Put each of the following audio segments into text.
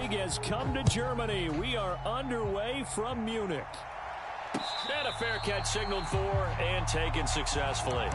League has come to Germany. We are underway from Munich. And a fair catch signaled for and taken successfully.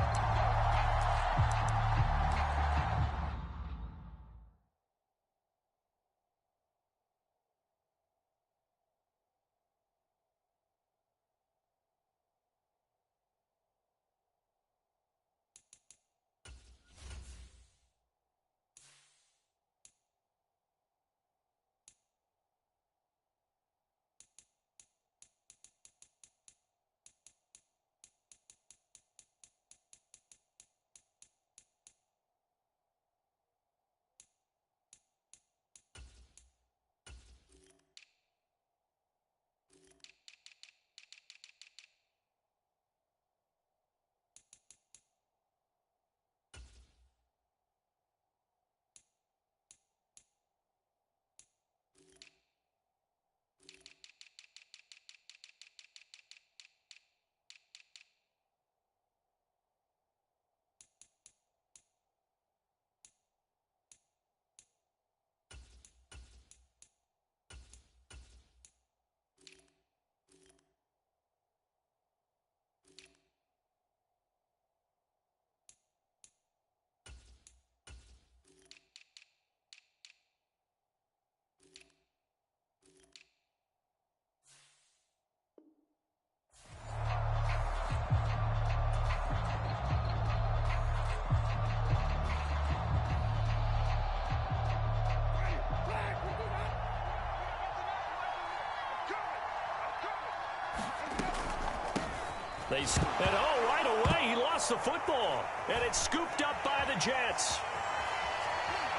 Right away, he lost the football. And it's scooped up by the Jets.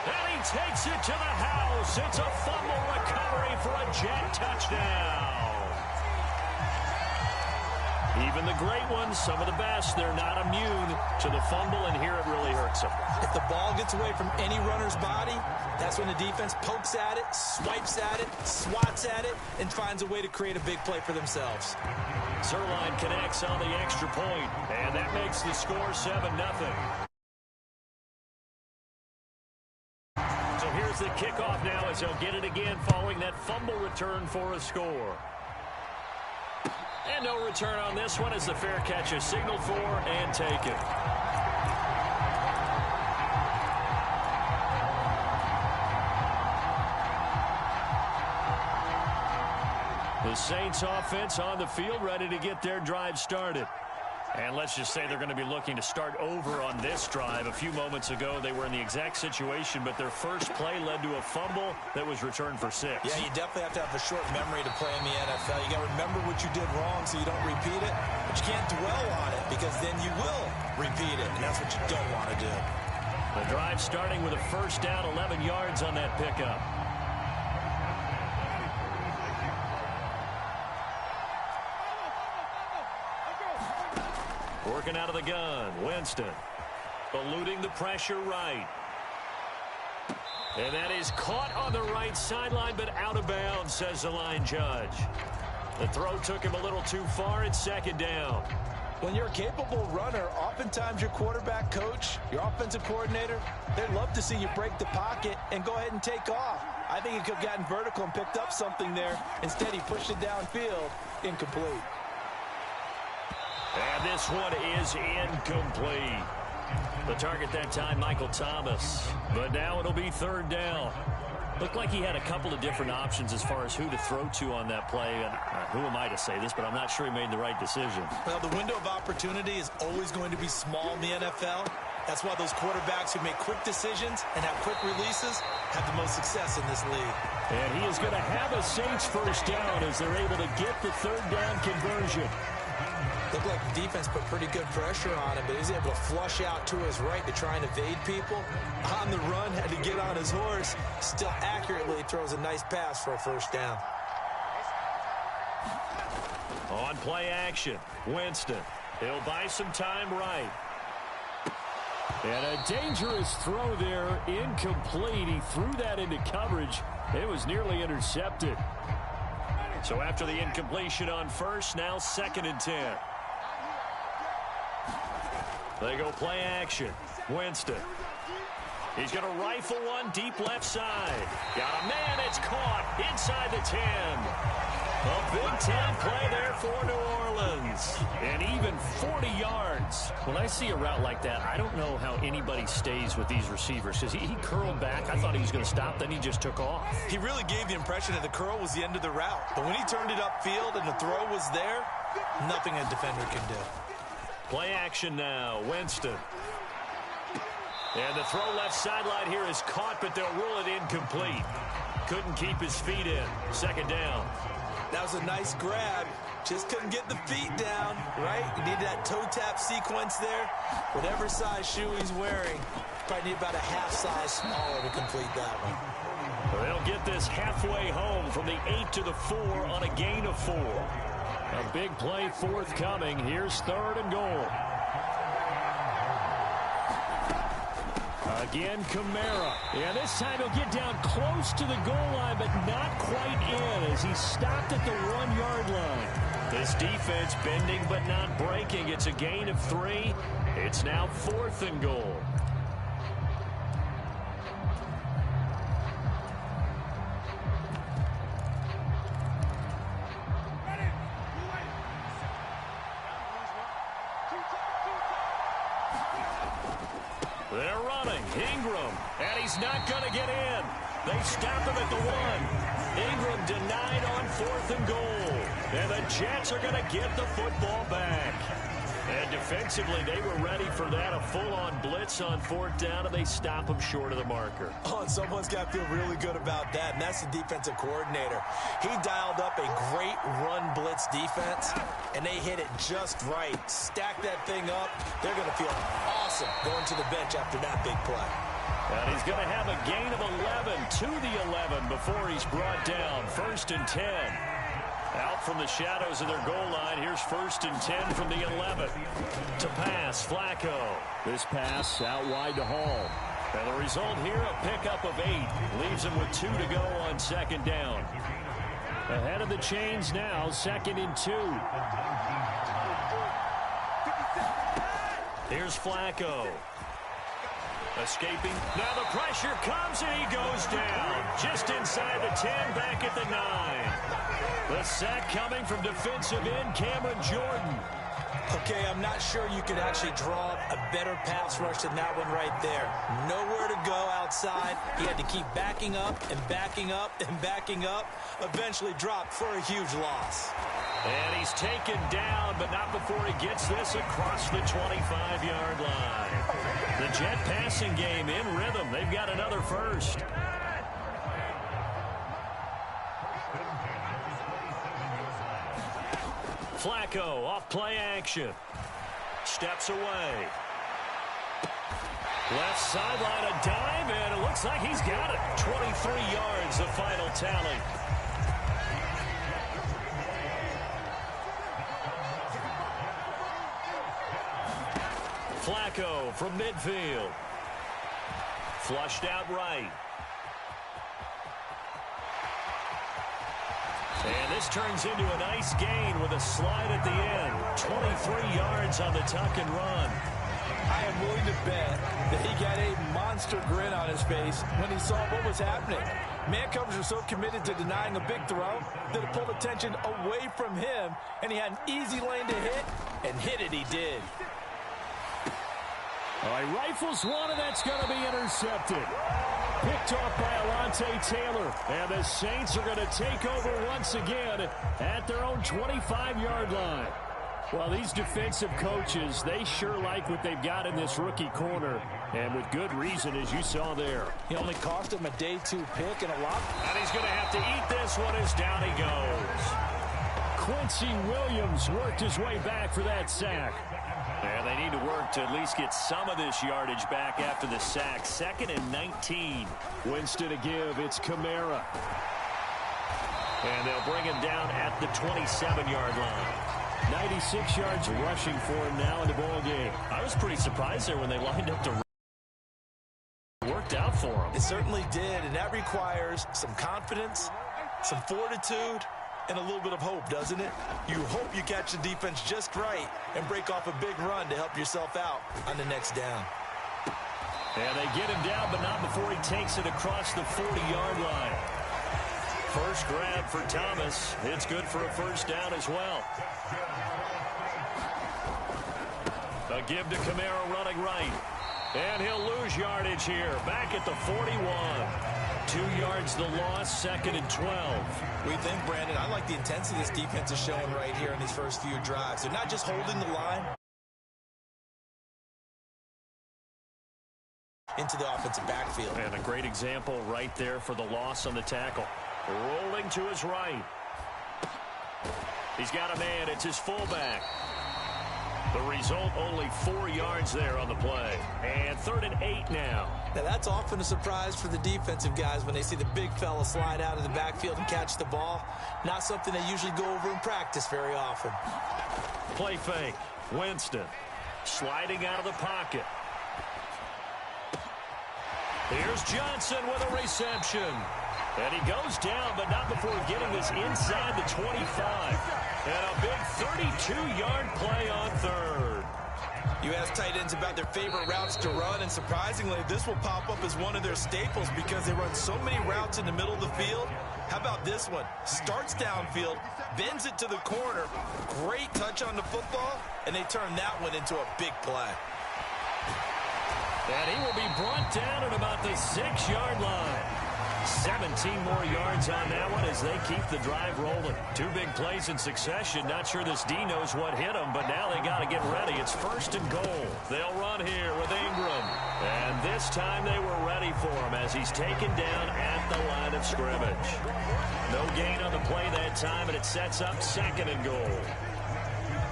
And he takes it to the house. It's a fumble recovery for a Jet touchdown. Even the great ones, some of the best, they're not immune to the fumble, and here it really hurts them. If the ball gets away from any runner's body, that's when the defense pokes at it, swipes at it, swats at it, and finds a way to create a big play for themselves. Zerline connects on the extra point, and that makes the score 7-0. So here's the kickoff now as they'll get it again following that fumble return for a score. And no return on this one as the fair catch is signaled for and taken. The Saints offense on the field ready to get their drive started. And let's just say they're going to be looking to start over on this drive. A few moments ago, they were in the exact situation, but their first play led to a fumble that was returned for 6. Yeah, you definitely have to have a short memory to play in the NFL. You got to remember what you did wrong so you don't repeat it, but you can't dwell on it because then you will repeat it, and that's what you don't want to do. The drive starting with a first down, 11 yards on that pickup. Working out of the gun, Winston. Eluding the pressure right. And that is caught on the right sideline, but out of bounds, says the line judge. The throw took him a little too far. It's second down. When you're a capable runner, oftentimes your quarterback coach, your offensive coordinator, they'd love to see you break the pocket and go ahead and take off. I think he could have gotten vertical and picked up something there. Instead, he pushed it downfield, incomplete. And this one is incomplete. The target that time, Michael Thomas. But now it'll be third down. Looked like he had a couple of different options as far as who to throw to on that play. And who am I to say this, but I'm not sure he made the right decision. Well, the window of opportunity is always going to be small in the NFL. That's why those quarterbacks who make quick decisions and have quick releases have the most success in this league. And he is going to have a Saints first down as they're able to get the third down conversion. Looked like the defense put pretty good pressure on him, but he was able to flush out to his right to try and evade people. On the run, had to get on his horse. Still accurately throws a nice pass for a first down. On play action, Winston. He'll buy some time right. And a dangerous throw there, incomplete. He threw that into coverage. It was nearly intercepted. So after the incompletion on first, now 2nd and 10. They go play action. Winston. He's going to rifle one deep left side. Got a man. It's caught. inside the 10. A big-time play there for New Orleans. And even 40 yards. When I see a route like that, I don't know how anybody stays with these receivers. Because he curled back. I thought he was going to stop. Then he just took off. He really gave the impression that the curl was the end of the route. But when he turned it upfield and the throw was there, nothing a defender can do. Play action now. Winston. And the throw left sideline here is caught, but they'll rule it incomplete. Couldn't keep his feet in. Second down. That was a nice grab. Just couldn't get the feet down, right? You need that toe tap sequence there. Whatever size shoe he's wearing, probably need about a half size smaller to complete that one. They'll get this halfway home from the 8 to the 4 on a gain of 4. A big play forthcoming. Here's 3rd and goal. Again, Kamara. And this time he'll get down close to the goal line, but not quite in as he stopped at the 1-yard line. This defense bending but not breaking. It's a gain of 3. It's now 4th and goal. They're running. Ingram. And he's not going to get in. They stop him at the 1. Ingram denied on 4th and goal. And the Jets are going to get the football back. And defensively, they were ready for that. A full-on blitz on 4th down, and they stop him short of the marker. Oh, and someone's got to feel really good about that, and that's the defensive coordinator. He dialed up a great run blitz defense, and they hit it just right. Stack that thing up. They're going to feel awesome going to the bench after that big play. And he's going to have a gain of 11 to the 11 before he's brought down. 1st and 10. Out from the shadows of their goal line. Here's 1st and 10 from the 11. To pass, Flacco. This pass out wide to Hall. And the result here, a pickup of 8. Leaves him with 2 to go on 2nd down. Ahead of the chains now, 2nd and 2. Here's Flacco. Escaping. Now the pressure comes and he goes down. Just inside the 10, back at the 9. The sack coming from defensive end Cameron Jordan. Okay, I'm not sure you could actually draw a better pass rush than that one right there. Nowhere to go outside. He had to keep backing up and backing up and backing up. Eventually dropped for a huge loss. And he's taken down, but not before he gets this across the 25-yard line. The Jet passing game in rhythm. They've got another first. Flacco off play action. Steps away. Left sideline, a dive, and it looks like he's got it. 23 yards, the final tally. Flacco from midfield. Flushed out right. And this turns into a nice gain with a slide at the end. 23 yards on the tuck and run. I am willing to bet that he got a monster grin on his face when he saw what was happening. Man covers are so committed to denying a big throw that it pulled attention away from him, and he had an easy lane to hit, and hit it he did. All right, rifles one, and that's going to be intercepted. Picked off by Alontae Taylor. And the Saints are going to take over once again at their own 25-yard line. Well, these defensive coaches, they sure like what they've got in this rookie corner. And with good reason, as you saw there. He only cost him a day 2 pick and a lot. And he's going to have to eat this one as down he goes. Quincy Williams worked his way back for that sack. And they need to work to at least get some of this yardage back after the sack. 2nd and 19. Winston to give. It's Kamara. And they'll bring him down at the 27-yard line. 96 yards rushing for him now in the ball game. I was pretty surprised there when they lined up to worked out for him. It certainly did, and that requires some confidence, some fortitude, and a little bit of hope, doesn't it? You hope you catch the defense just right and break off a big run to help yourself out on the next down. And they get him down, but not before he takes it across the 40-yard line. First grab for Thomas. It's good for a first down as well. A give to Kamara running right. And he'll lose yardage here. Back at the 41. 2 yards the loss, 2nd and 12. We think, Brandon, I like the intensity this defense is showing right here in these first few drives. They're not just holding the line into the offensive backfield. And a great example right there for the loss on the tackle. Rolling to his right. He's got a man. It's his fullback. The result, only 4 yards there on the play. And 3rd and 8 now. Now, that's often a surprise for the defensive guys when they see the big fella slide out of the backfield and catch the ball. Not something they usually go over in practice very often. Play fake. Winston sliding out of the pocket. Here's Johnson with a reception. And he goes down, but not before getting this inside the 25. And a big 32-yard play on 3rd. You ask tight ends about their favorite routes to run, and surprisingly, this will pop up as one of their staples because they run so many routes in the middle of the field. How about this one? Starts downfield, bends it to the corner, great touch on the football, and they turn that one into a big play. And he will be brought down at about the 6-yard line. 17 more yards on that one as they keep the drive rolling. 2 big plays in succession. Not sure this D knows what hit him, but now they got to get ready. It's 1st and goal. They'll run here with Ingram. And this time they were ready for him as he's taken down at the line of scrimmage. No gain on the play that time, and it sets up 2nd and goal.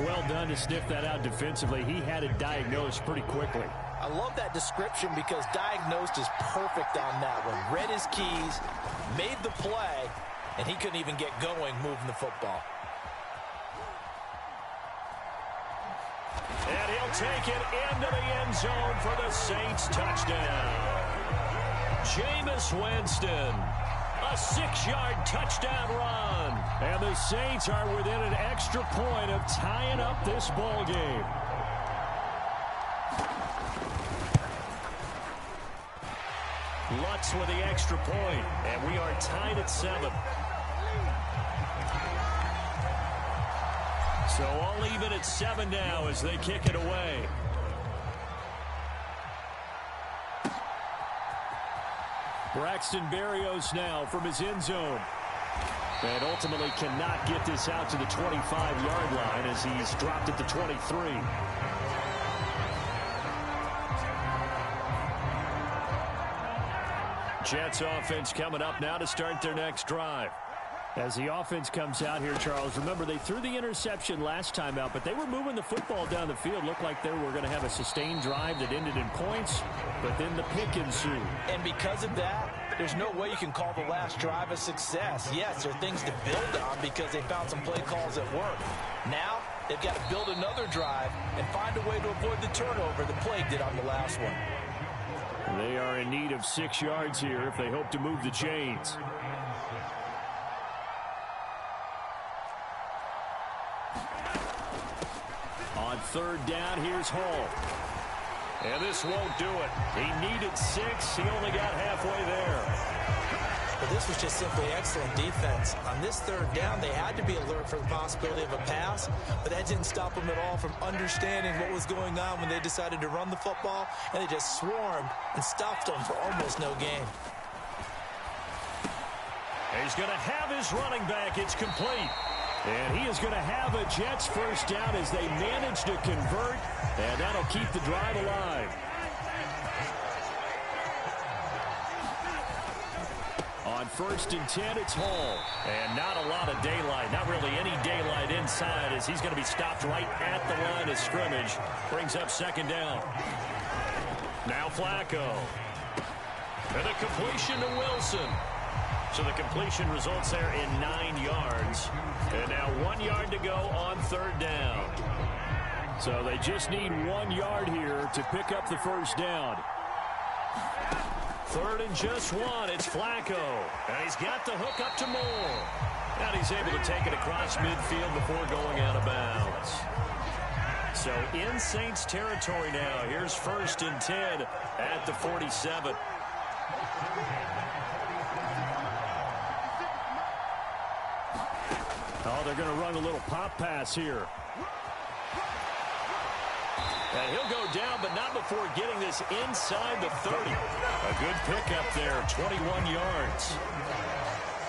Well done to sniff that out defensively. He had it diagnosed pretty quickly. I love that description because diagnosed is perfect on that one. Read his keys, made the play, and he couldn't even get going moving the football. And he'll take it into the end zone for the Saints touchdown. Jameis Winston, a 6-yard touchdown run. And the Saints are within an extra point of tying up this ball game. Lutz with the extra point, and we are tied at 7. So all even at 7 now as they kick it away. Braxton Berrios now from his end zone. And ultimately cannot get this out to the 25-yard line as he's dropped at the 23. Jets offense coming up now to start their next drive. As the offense comes out here, Charles, remember they threw the interception last time out, but they were moving the football down the field. Looked like they were going to have a sustained drive that ended in points, but then the pick ensued. And because of that, there's no way you can call the last drive a success. Yes, there are things to build on because they found some play calls that work. Now, they've got to build another drive and find a way to avoid the turnover the play did on the last one. They are in need of 6 yards here if they hope to move the chains. On 3rd down, here's Hall. And this won't do it. He needed 6. He only got halfway there. But this was just simply excellent defense. On this 3rd down, they had to be alert for the possibility of a pass, but that didn't stop them at all from understanding what was going on when they decided to run the football, and they just swarmed and stopped them for almost no gain. He's going to have his running back. It's complete. And he is going to have a Jets first down as they manage to convert, and that'll keep the drive alive. On 1st and 10, it's Hall. And not a lot of daylight, not really any daylight inside as he's going to be stopped right at the line of scrimmage. Brings up 2nd down. Now Flacco. And a completion to Wilson. So the completion results there in 9 yards. And now 1 yard to go on 3rd down. So they just need 1 yard here to pick up the first down. 3rd and just 1. It's Flacco. And he's got the hook up to Moore. And he's able to take it across midfield before going out of bounds. So in Saints territory now. Here's 1st and 10 at the 47. Oh, they're going to run a little pop pass here. And he'll go down, but not before getting this inside the 30. A good pickup there, 21 yards.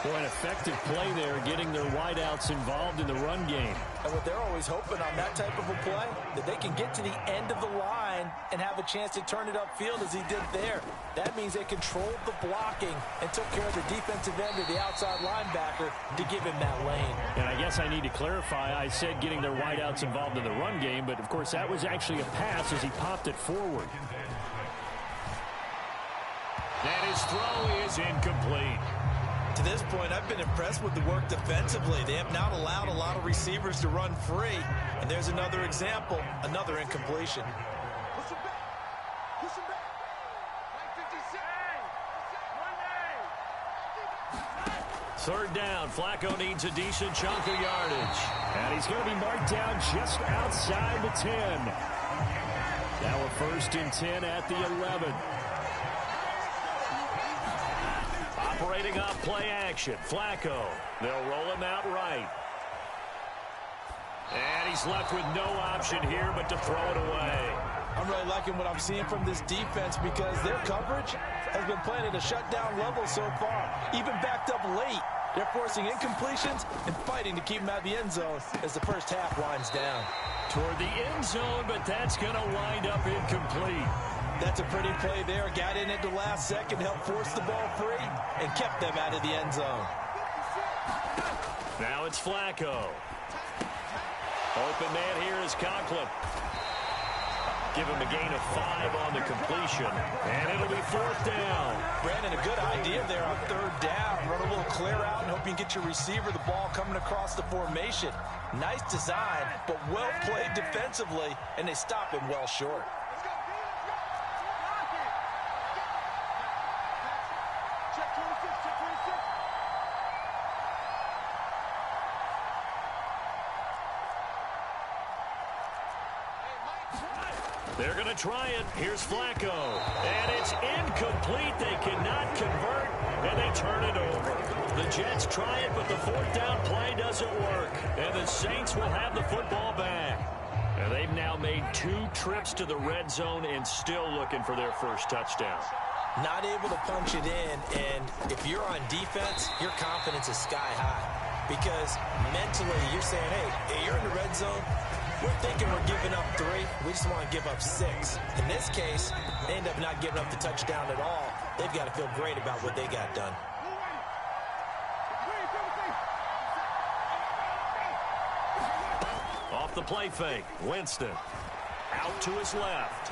Boy, an effective play there, getting their wideouts involved in the run game. And what they're always hoping on that type of a play, that they can get to the end of the line and have a chance to turn it upfield as he did there. That means they controlled the blocking and took care of the defensive end of the outside linebacker to give him that lane. And I guess I need to clarify, I said getting their wideouts involved in the run game, but of course that was actually a pass as he popped it forward. And his throw is incomplete. To this point, I've been impressed with the work defensively. They have not allowed a lot of receivers to run free. And there's another example, another incompletion. Third down, Flacco needs a decent chunk of yardage. And he's going to be marked down just outside the 10. Now a 1st and 10 at the 11. Operating off play action, Flacco. They'll roll him out right. And he's left with no option here but to throw it away. I'm really liking what I'm seeing from this defense because their coverage has been playing at a shutdown level so far. Even backed up late, they're forcing incompletions and fighting to keep them out of the end zone as the first half winds down. Toward the end zone, but that's going to wind up incomplete. That's a pretty play there. Got in at the last second, helped force the ball free, and kept them out of the end zone. Now it's Flacco. Open man here is Conklin. Give him a gain of 5 on the completion. And it'll be 4th down. Brandon, a good idea there on 3rd down. Run a little clear out and hope you can get your receiver the ball coming across the formation. Nice design, but well played defensively, and they stop him well short. They're going to try it. Here's Flacco. And it's incomplete. They cannot convert, and they turn it over. The Jets try it, but the 4th down play doesn't work. And the Saints will have the football back. And they've now made 2 trips to the red zone and still looking for their first touchdown. Not able to punch it in, and if you're on defense, your confidence is sky high. Because mentally, you're saying, hey, you're in the red zone. We're thinking we're giving up 3. We just want to give up 6. In this case, they end up not giving up the touchdown at all. They've got to feel great about what they got done. Off the play fake, Winston. Out to his left.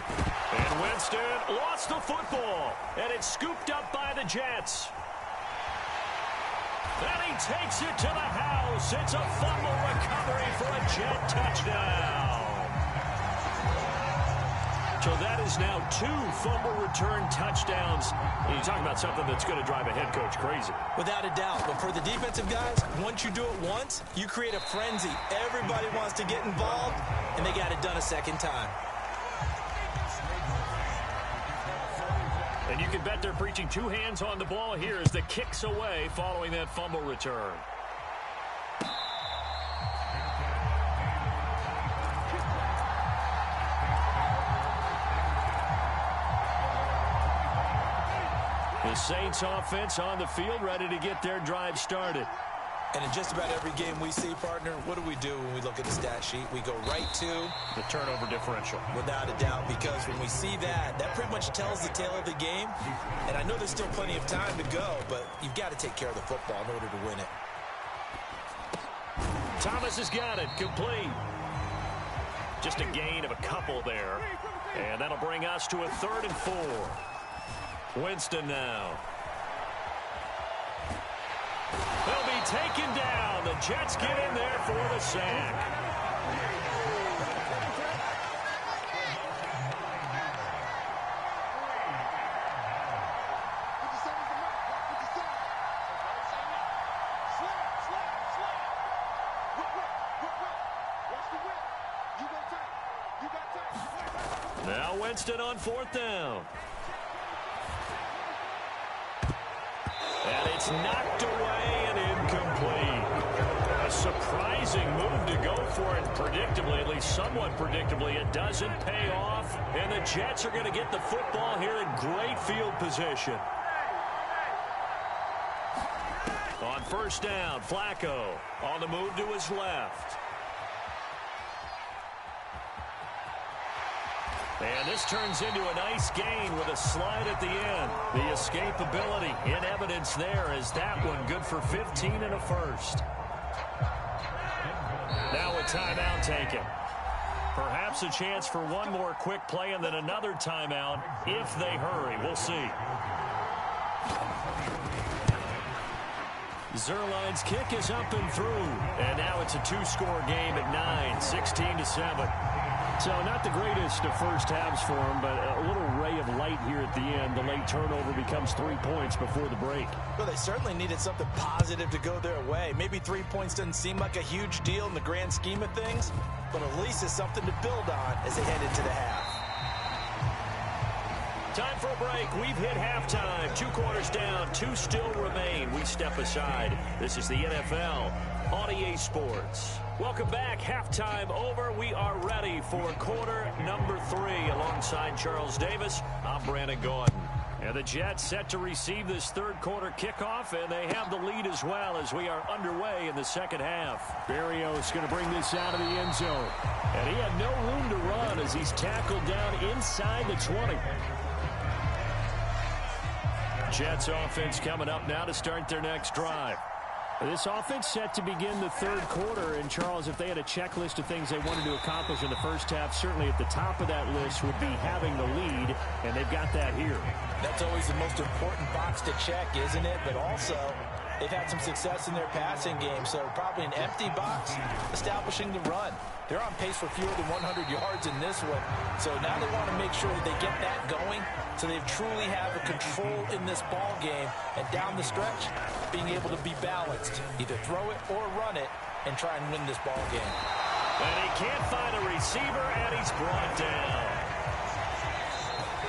And Winston lost the football. And it's scooped up by the Jets. And he takes it to the house. It's a fumble recovery for a Jet touchdown. So that is now 2 fumble return touchdowns. And you're talking about something that's going to drive a head coach crazy. Without a doubt. But for the defensive guys, once you do it once, you create a frenzy. Everybody wants to get involved, and they got it done a second time. And you can bet they're preaching 2 hands on the ball here as the kick's away following that fumble return. The Saints offense on the field ready to get their drive started. And in just about every game we see, partner, what do we do when we look at the stat sheet? We go right to the turnover differential. Without a doubt, because when we see that, that pretty much tells the tale of the game. And I know there's still plenty of time to go, but you've got to take care of the football in order to win it. Thomas has got it, complete. Just a gain of a couple there. And that'll bring us to a 3rd and 4. Winston now. They'll be taken down. The Jets get in there for the sack. Now Winston on 4th down. And it's knocked away and incomplete. A surprise losing move to go for it predictably, at least somewhat predictably. It doesn't pay off, and the Jets are going to get the football here in great field position. On first down, Flacco on the move to his left. And this turns into a nice gain with a slide at the end. The escapability in evidence there is that one good for 15 and a first. Now a timeout taken. Perhaps a chance for one more quick play and then another timeout if they hurry. We'll see. Zerline's kick is up and through. And now it's a two-score game at 9, 16-7. So not the greatest of first halves for him, but a little ray of light here at the end. The late turnover becomes 3 points before the break. Well, they certainly needed something positive to go their way. Maybe 3 points doesn't seem like a huge deal in the grand scheme of things, but at least it's something to build on as they head into the half. Time for a break. We've hit halftime. 2 quarters down, 2 still remain. We step aside. This is the NFL on EA Sports. Welcome back. Halftime over. We are ready for quarter number 3. Alongside Charles Davis, I'm Brandon Gordon. And the Jets set to receive this third quarter kickoff, and they have the lead as well as we are underway in the second half. Berrios going to bring this out of the end zone. And he had no room to run as he's tackled down inside the 20. Jets offense coming up now to start their next drive. This offense set to begin the third quarter, and Charles, if they had a checklist of things they wanted to accomplish in the first half, certainly at the top of that list would be having the lead, and they've got that here. That's always the most important box to check, isn't it? But also, they've had some success in their passing game, so probably an empty box establishing the run. They're on pace for fewer than 100 yards in this one, so now they want to make sure that they get that going so they truly have a control in this ball game, and down the stretch, being able to be balanced, either throw it or run it, and try and win this ball game. And he can't find a receiver, and he's brought down.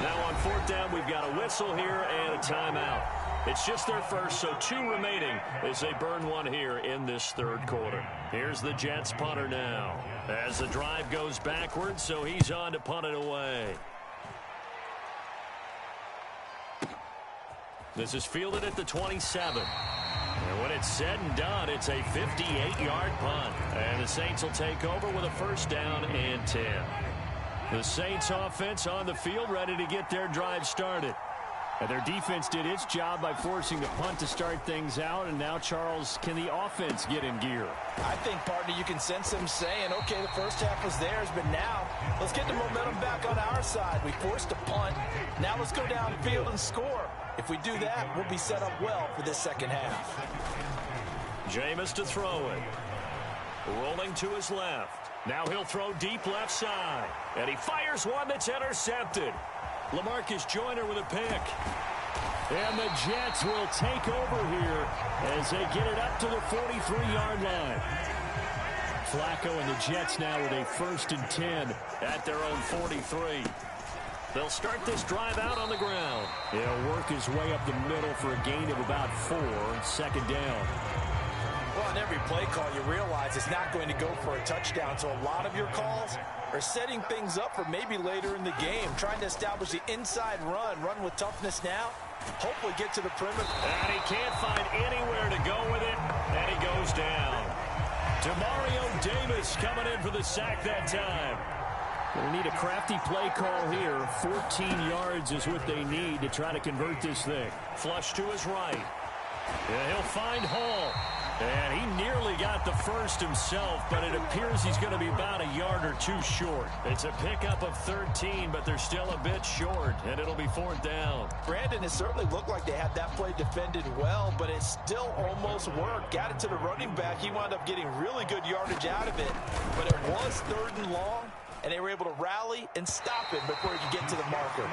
Now on fourth down, we've got a whistle here and a timeout. It's just their first, so 2 remaining as they burn one here in this third quarter. Here's the Jets punter now as the drive goes backwards, so he's on to punt it away. This is fielded at the 27. And when it's said and done, it's a 58-yard punt. And the Saints will take over with a first down and 10. The Saints offense on the field ready to get their drive started. And their defense did its job by forcing the punt to start things out. And now, Charles, can the offense get in gear? I think, partner, you can sense them saying, okay, the first half was theirs, but now let's get the momentum back on our side. We forced a punt. Now let's go downfield and score. If we do that, we'll be set up well for this second half. Jameis to throw it. Rolling to his left. Now he'll throw deep left side. And he fires one that's intercepted. LaMarcus Joyner with a pick. And the Jets will take over here as they get it up to the 43-yard line. Flacco and the Jets now with a 1st and 10 at their own 43. They'll start this drive out on the ground. He'll work his way up the middle for a gain of about 4. Second down. Well, on every play call, you realize it's not going to go for a touchdown. So a lot of your calls are setting things up for maybe later in the game, trying to establish the inside run with toughness now, hopefully get to the perimeter. And he can't find anywhere to go with it, and he goes down. Demario Davis coming in for the sack that time. They need a crafty play call here. 14 yards is what they need to try to convert this thing. Flush to his right. And he'll find Hall. And he nearly got the first himself, but it appears he's going to be about a yard or 2 short. It's a pickup of 13, but they're still a bit short, and it'll be 4th down. Brandon, it certainly looked like they had that play defended well, but it still almost worked. Got it to the running back. He wound up getting really good yardage out of it, but it was 3rd and long, and they were able to rally and stop it before he could get to the marker.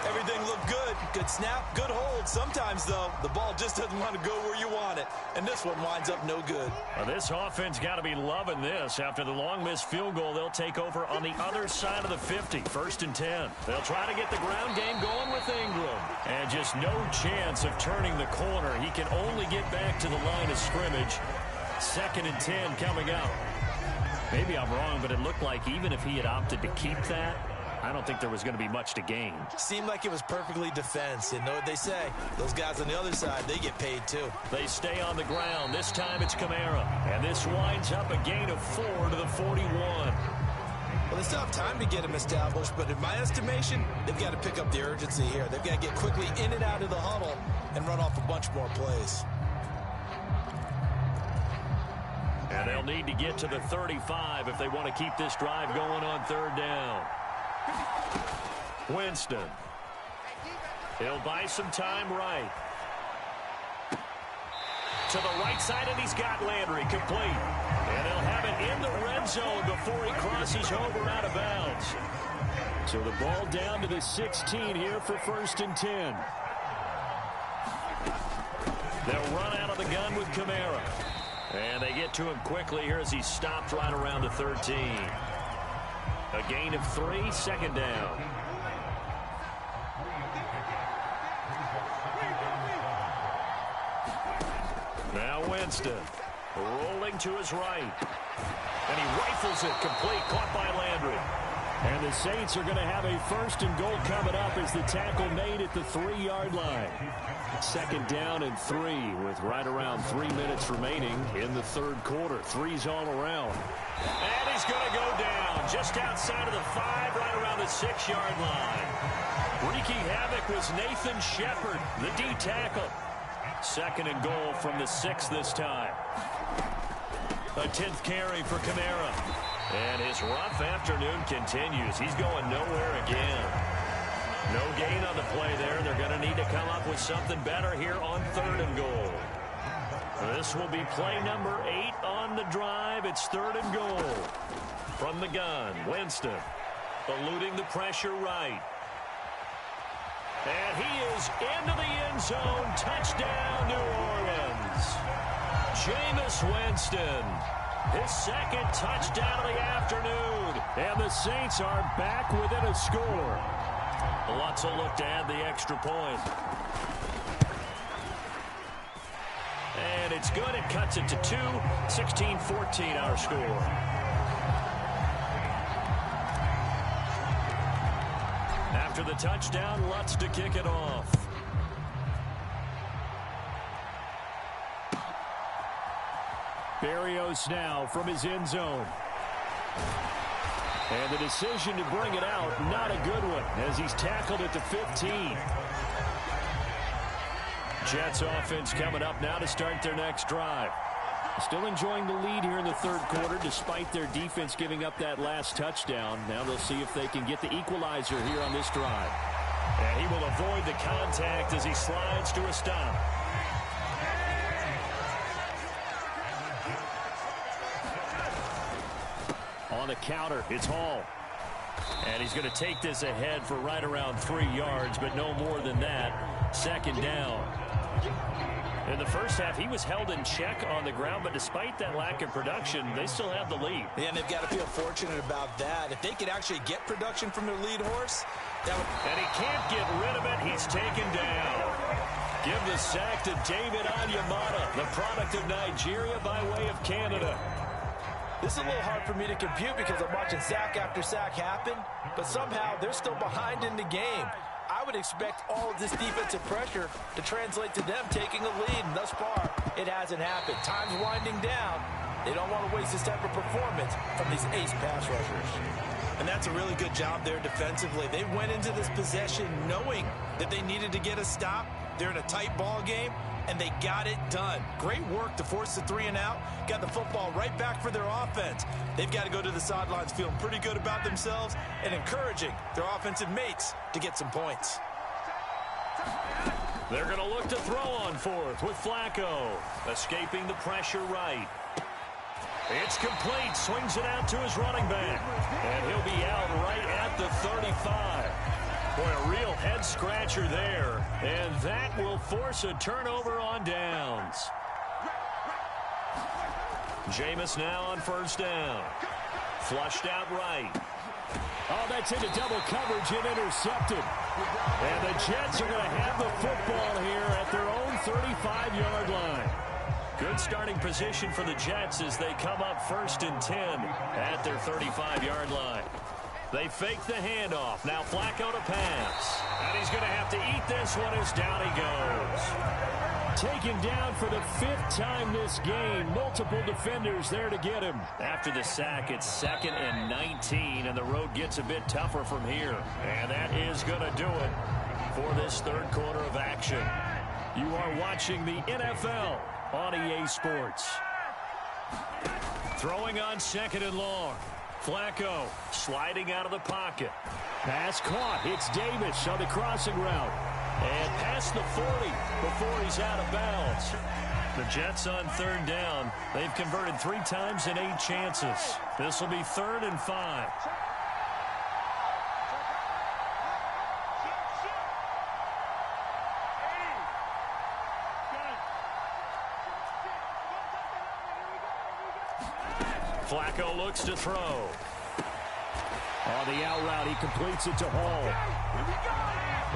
Everything looked good. Good snap, good hold. Sometimes, though, the ball just doesn't want to go where you want it. And this one winds up no good. Well, this offense got to be loving this. After the long missed field goal, they'll take over on the other side of the 50. 1st and 10. They'll try to get the ground game going with Ingram. And just no chance of turning the corner. He can only get back to the line of scrimmage. 2nd and 10 coming up. Maybe I'm wrong, but it looked like even if he had opted to keep that, I don't think there was going to be much to gain. Seemed like it was perfectly defense. You know what they say? Those guys on the other side, they get paid too. They stay on the ground. This time it's Kamara. And this winds up a gain of 4 to the 41. Well, they still have time to get him established, but in my estimation, they've got to pick up the urgency here. They've got to get quickly in and out of the huddle and run off a bunch more plays. And they'll need to get to the 35 if they want to keep this drive going on 3rd down. Winston. He'll buy some time right. To the right side, and he's got Landry complete. And they'll have it in the red zone before he crosses over out of bounds. So the ball down to the 16 here for 1st and 10. They'll run out of the gun with Kamara. And they get to him quickly here as he's stopped right around the 13. A gain of 3, 2nd down. Now Winston rolling to his right. And he rifles it complete, caught by Landry. And the Saints are going to have a 1st and goal coming up as the tackle made at the 3-yard line. 2nd down and 3 with right around 3 minutes remaining in the 3rd quarter. 3's all around. And he's going to go down just outside of the 5, right around the 6-yard line. Wreaking havoc was Nathan Shepard, the D tackle. 2nd and goal from the 6 this time. A 10th carry for Kamara. And his rough afternoon continues. He's going nowhere again. No gain on the play there. They're going to need to come up with something better here on 3rd and goal. This will be play number 8 on the drive. It's 3rd and goal. From the gun, Winston eluding the pressure right. And he is into the end zone. Touchdown, New Orleans. Jameis Winston. His 2nd touchdown of the afternoon. And the Saints are back within a score. Lots of look to add the extra point. And it's good. It cuts it to 2. 16-14 our score. After the touchdown, Lutz to kick it off. Berrios now from his end zone. And the decision to bring it out, not a good one, as he's tackled at the 15. Jets offense coming up now to start their next drive. Still enjoying the lead here in the 3rd quarter, despite their defense giving up that last touchdown. Now they'll see if they can get the equalizer here on this drive. And he will avoid the contact as he slides to a stop. On the counter, it's Hall. And he's going to take this ahead for right around 3 yards, but no more than that. 2nd down. In the first half, he was held in check on the ground, but despite that lack of production, they still have the lead. Yeah, and they've got to feel fortunate about that. If they could actually get production from their lead horse, that would... And he can't get rid of it. He's taken down. Give the sack to David Onyemata, the product of Nigeria by way of Canada. This is a little hard for me to compute because I'm watching sack after sack happen, but somehow they're still behind in the game. I would expect all of this defensive pressure to translate to them taking a lead, and thus far, it hasn't happened. Time's winding down. They don't want to waste this type of performance from these ace pass rushers. And that's a really good job there defensively. They went into this possession knowing that they needed to get a stop. They're in a tight ball game, and they got it done. Great work to force the 3 and out. Got the football right back for their offense. They've got to go to the sidelines feeling pretty good about themselves and encouraging their offensive mates to get some points. They're going to look to throw on 4th with Flacco. Escaping the pressure right. It's complete. Swings it out to his running back. And he'll be out right at the 35. Boy, a real head-scratcher there. And that will force a turnover on downs. Jameis now on 1st down. Flushed out right. Oh, that's into double coverage and intercepted. And the Jets are going to have the football here at their own 35-yard line. Good starting position for the Jets as they come up 1st and 10 at their 35-yard line. They fake the handoff. Now Flacco to pass. And he's going to have to eat this one as down he goes. Taken down for the 5th time this game. Multiple defenders there to get him. After the sack, it's 2nd and 19, and the road gets a bit tougher from here. And that is going to do it for this 3rd quarter of action. You are watching the NFL on EA Sports. Throwing on 2nd and long. Flacco sliding out of the pocket. Pass caught. It's Davis on the crossing route. And past the 40 before he's out of bounds. The Jets on 3rd down. They've converted 3 times in 8 chances. This will be 3rd and 5. Flacco looks to throw. On the out route, he completes it to Hall.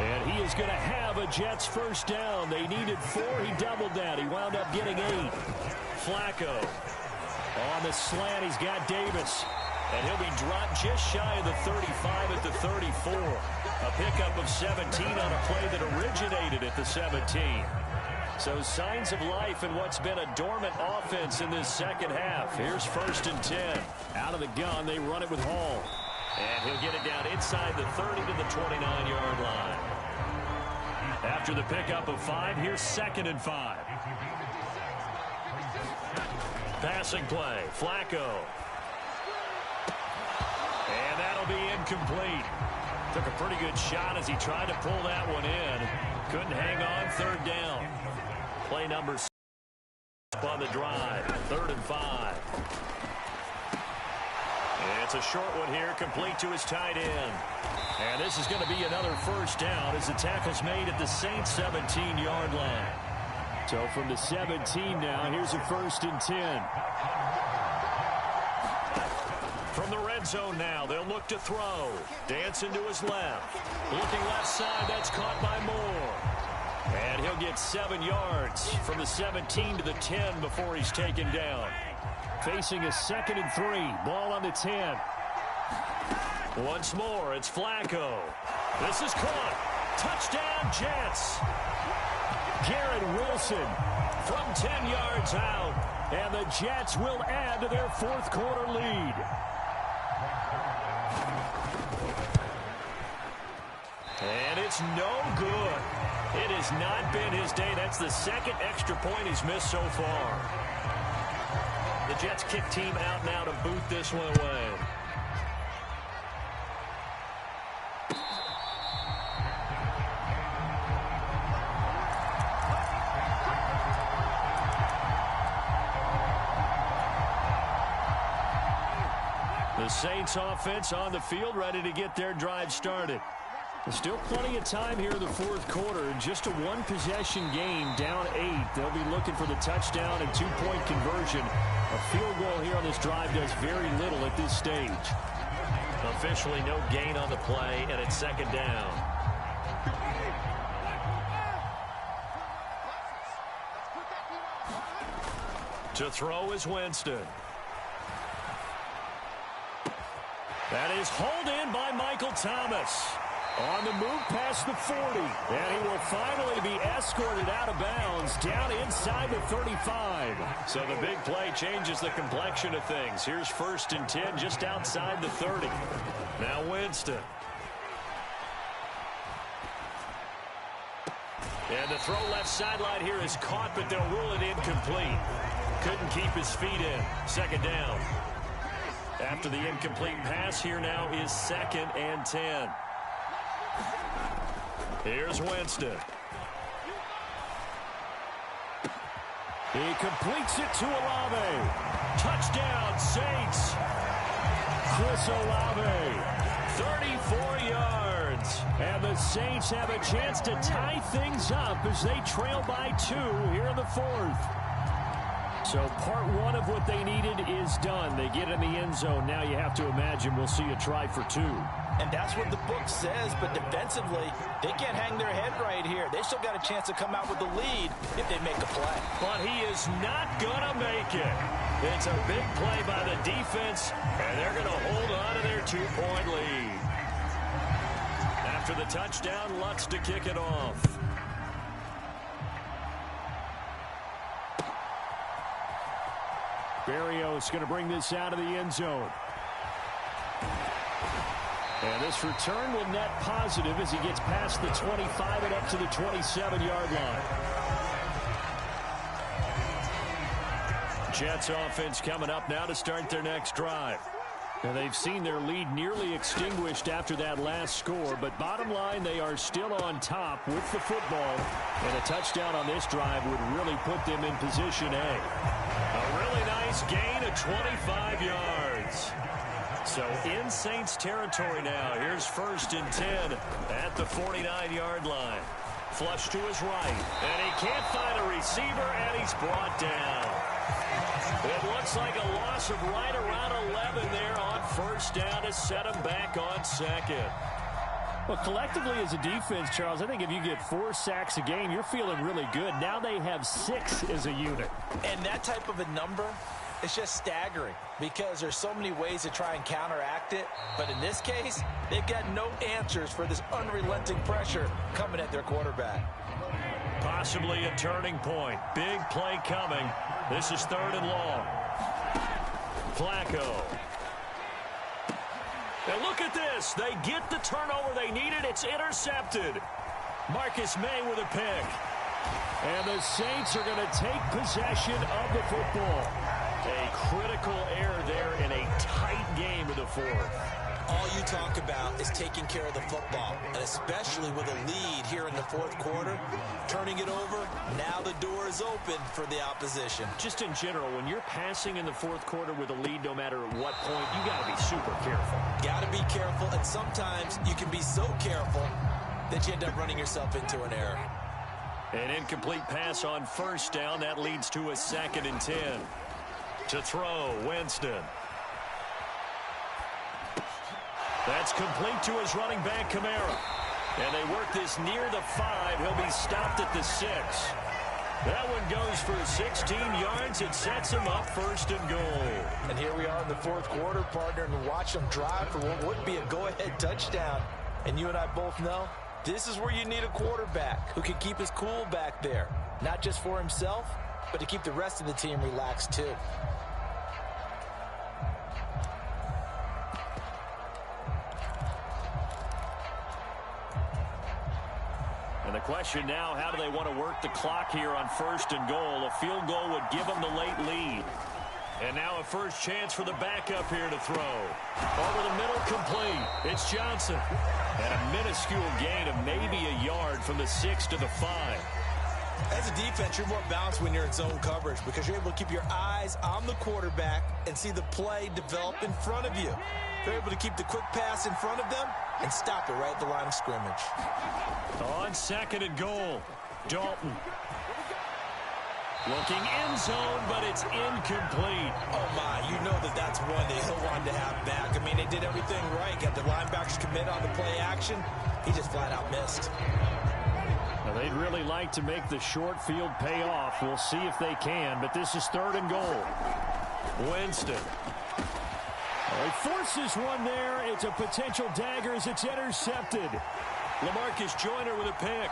And he is going to have a Jets 1st down. They needed 4. He doubled that. He wound up getting 8. Flacco on the slant. He's got Davis. And he'll be dropped just shy of the 35 at the 34. A pickup of 17 on a play that originated at the 17. So signs of life in what's been a dormant offense in this 2nd half. Here's 1st and 10. Out of the gun, they run it with Hall. And he'll get it down inside the 30 to the 29-yard line. After the pickup of 5, here's 2nd and 5. Passing play, Flacco. And that'll be incomplete. Took a pretty good shot as he tried to pull that one in. Couldn't hang on, 3rd down. Play number 6 on the drive, 3rd and 5. It's a short one here, complete to his tight end. And this is going to be another 1st down as the tackle's made at the Saints' 17-yard line. So from the 17 now, here's a 1st and 10. From the red zone now, they'll look to throw. Dancing to his left. Looking left side, that's caught by Moore. And he'll get 7 yards from the 17 to the 10 before he's taken down. Facing a 2nd and 3. Ball on the 10. Once more, it's Flacco. This is caught. Touchdown, Jets. Garrett Wilson from 10 yards out. And the Jets will add to their 4th quarter lead. And it's no good. It has not been his day. That's the 2nd extra point he's missed so far. The Jets kick team out now to boot this one away. The Saints offense on the field, ready to get their drive started. There's still plenty of time here in the 4th quarter. Just a 1-possession game, down 8. They'll be looking for the touchdown and 2-point conversion. A field goal here on this drive does very little at this stage. Officially no gain on the play, and it's 2nd down. To throw is Winston. That is hauled in by Michael Thomas. On the move past the 40. And he will finally be escorted out of bounds down inside the 35. So the big play changes the complexion of things. Here's 1st and 10 just outside the 30. Now Winston. And the throw left sideline here is caught, but they'll rule it incomplete. Couldn't keep his feet in. 2nd down. After the incomplete pass, here now is 2nd and 10. Here's Winston. He completes it to Olave. Touchdown, Saints. Chris Olave. 34 yards. And the Saints have a chance to tie things up as they trail by 2 here in the 4th. So part one of what they needed is done. They get in the end zone. Now you have to imagine we'll see a try for two. And that's what the book says, but defensively, they can't hang their head right here. They still got a chance to come out with the lead if they make a play. But he is not going to make it. It's a big play by the defense, and they're going to hold on to their 2-point lead. After the touchdown, Lutz to kick it off. Berrios going to bring this out of the end zone. And this return will net positive as he gets past the 25 and up to the 27-yard line. Jets offense coming up now to start their next drive. Now they've seen their lead nearly extinguished after that last score, but bottom line, they are still on top with the football, and a touchdown on this drive would really put them in position A. A really nice gain of 25 yards. So in Saints territory now. Here's 1st and 10 at the 49-yard line. Flush to his right, and he can't find a receiver, and he's brought down. It looks like a loss of right around 11 there on 1st down to set him back on 2nd. Well, collectively as a defense, Charles, I think if you get 4 sacks a game, you're feeling really good. Now they have 6 as a unit. And that type of a number, it's just staggering because there's so many ways to try and counteract it. But in this case, they've got no answers for this unrelenting pressure coming at their quarterback. Possibly a turning point. Big play coming. This is 3rd and long. Flacco. And look at this. They get the turnover they needed. It's intercepted. Marcus May with a pick. And the Saints are going to take possession of the football. A critical error there in a tight game in the 4th. All you talk about is taking care of the football, and especially with a lead here in the 4th quarter, turning it over, now the door is open for the opposition. Just in general, when you're passing in the 4th quarter with a lead, no matter at what point, you got to be super careful. Got to be careful, and sometimes you can be so careful that you end up running yourself into an error. An incomplete pass on 1st down. That leads to a 2nd and 10. To throw, Winston. That's complete to his running back, Kamara. And they work this near the 5. He'll be stopped at the 6. That one goes for 16 yards. It sets him up 1st and goal. And here we are in the 4th quarter, partner, and watch them drive for what would be a go-ahead touchdown. And you and I both know this is where you need a quarterback who can keep his cool back there. Not just for himself, but to keep the rest of the team relaxed too. And the question now, how do they want to work the clock here on 1st and goal? A field goal would give them the late lead. And now a first chance for the backup here to throw. Over the middle, complete. It's Johnson. And a minuscule gain of maybe a yard from the 6 to the 5. As a defense, you're more balanced when you're in zone coverage because you're able to keep your eyes on the quarterback and see the play develop in front of you. They're able to keep the quick pass in front of them and stop it right at the line of scrimmage. On 2nd and goal, Dalton. Looking end zone, but it's incomplete. Oh, my, you know that's one that he'll want to have back. I mean, they did everything right. Got the linebackers commit on the play action. He just flat out missed. Now, they'd really like to make the short field pay off. We'll see if they can, but this is 3rd and goal. Winston. He forces one there. It's a potential dagger as it's intercepted. LaMarcus Joyner with a pick.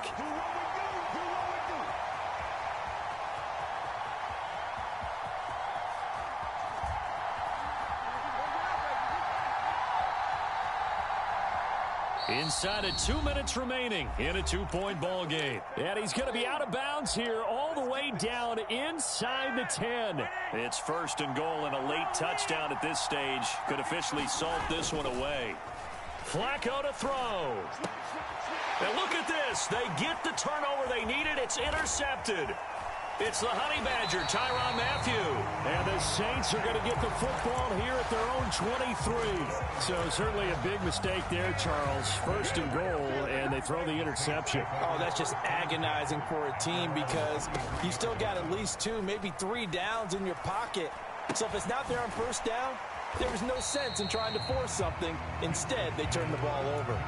Inside of 2 minutes remaining in a 2-point ball game. And he's going to be out of bounds here all the way down inside the 10. It's 1st and goal, and a late touchdown at this stage could officially salt this one away. Flacco to throw. And look at this. They get the turnover they needed. It's intercepted. It's the Honey Badger, Tyrann Mathieu. And the Saints are going to get the football here at their own 23. So certainly a big mistake there, Charles. First and goal, and they throw the interception. Oh, that's just agonizing for a team because you still got at least 2, maybe 3 downs in your pocket. So if it's not there on first down, there was no sense in trying to force something. Instead, they turn the ball over.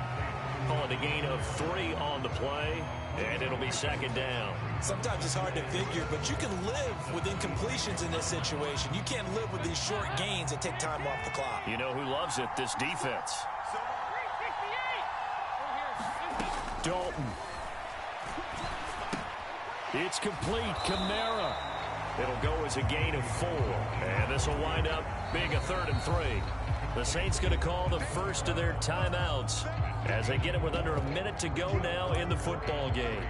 Call it a gain of 3 on the play, and it'll be second down. Sometimes it's hard to figure, but you can live with incompletions in this situation. You can't live with these short gains that take time off the clock. You know who loves it? This defense. Dalton. It's complete. Kamara. It'll go as a gain of 4, and this will wind up being a 3rd and 3. The Saints going to call the first of their timeouts as they get it with under a minute to go now in the football game.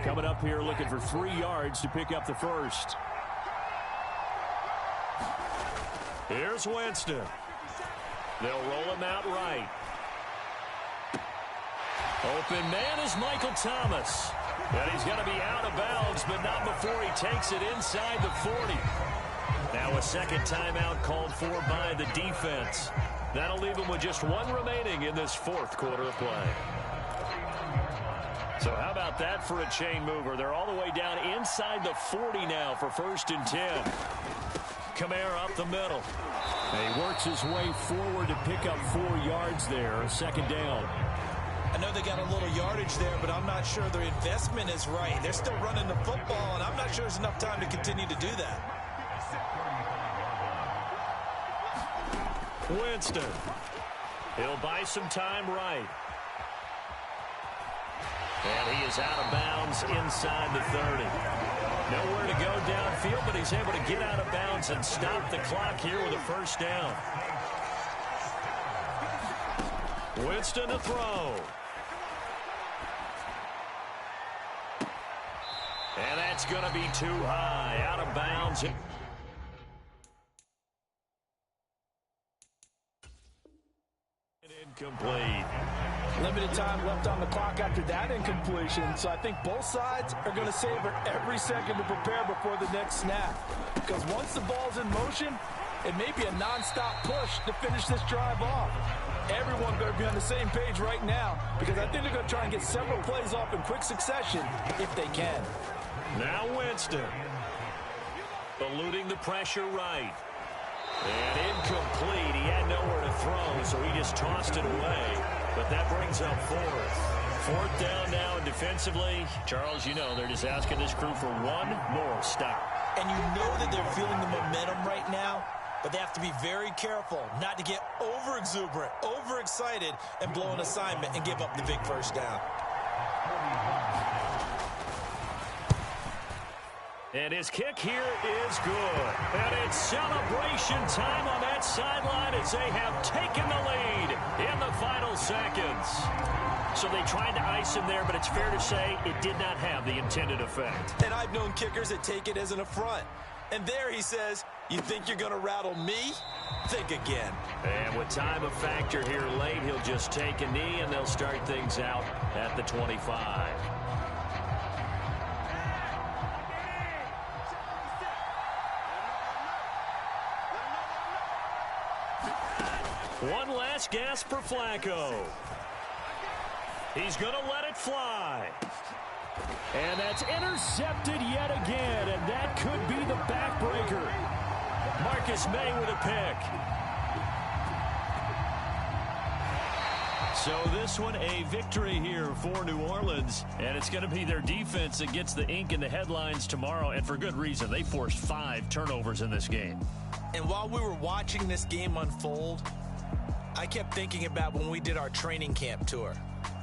Coming up here looking for 3 yards to pick up the first. Here's Winston. They'll roll him out right. Open man is Michael Thomas. And he's going to be out of bounds, but not before he takes it inside the 40. Now a second timeout called for by the defense. That'll leave him with just 1 remaining in this 4th quarter of play. So how about that for a chain mover? They're all the way down inside the 40 now for 1st and 10. Kamara up the middle. And he works his way forward to pick up 4 yards there. Second down. I know they got a little yardage there, but I'm not sure their investment is right. They're still running the football, and I'm not sure there's enough time to continue to do that. Winston. He'll buy some time right. And he is out of bounds inside the 30. Nowhere to go downfield, but he's able to get out of bounds and stop the clock here with a first down. Winston to throw. And that's going to be too high. Out of bounds. Incomplete. Limited time left on the clock after that incompletion, so I think both sides are going to savor every second to prepare before the next snap. Because once the ball's in motion, it may be a nonstop push to finish this drive off. Everyone better be on the same page right now, because I think they're going to try and get several plays off in quick succession if they can. Now Winston. Eluding the pressure right. And incomplete. He had nowhere to throw, so he just tossed it away. But that brings up 4th. 4th down now, and defensively, Charles, you know, they're just asking this crew for 1 more stop. And you know that they're feeling the momentum right now, but they have to be very careful not to get over-exuberant, over-excited, and blow an assignment and give up the big first down. And his kick here is good. And it's celebration time on that sideline as they have taken the lead in the final seconds. So they tried to ice him there, but it's fair to say it did not have the intended effect. And I've known kickers that take it as an affront. And there he says, you think you're going to rattle me? Think again. And with time a factor here late, he'll just take a knee, and they'll start things out at the 25. One last gasp for Flacco. He's going to let it fly. And that's intercepted yet again, and that could be the backbreaker. Marcus May with a pick. So this one a victory here for New Orleans, and it's going to be their defense that gets the ink in the headlines tomorrow, and for good reason. They forced 5 turnovers in this game. And while we were watching this game unfold, I kept thinking about when we did our training camp tour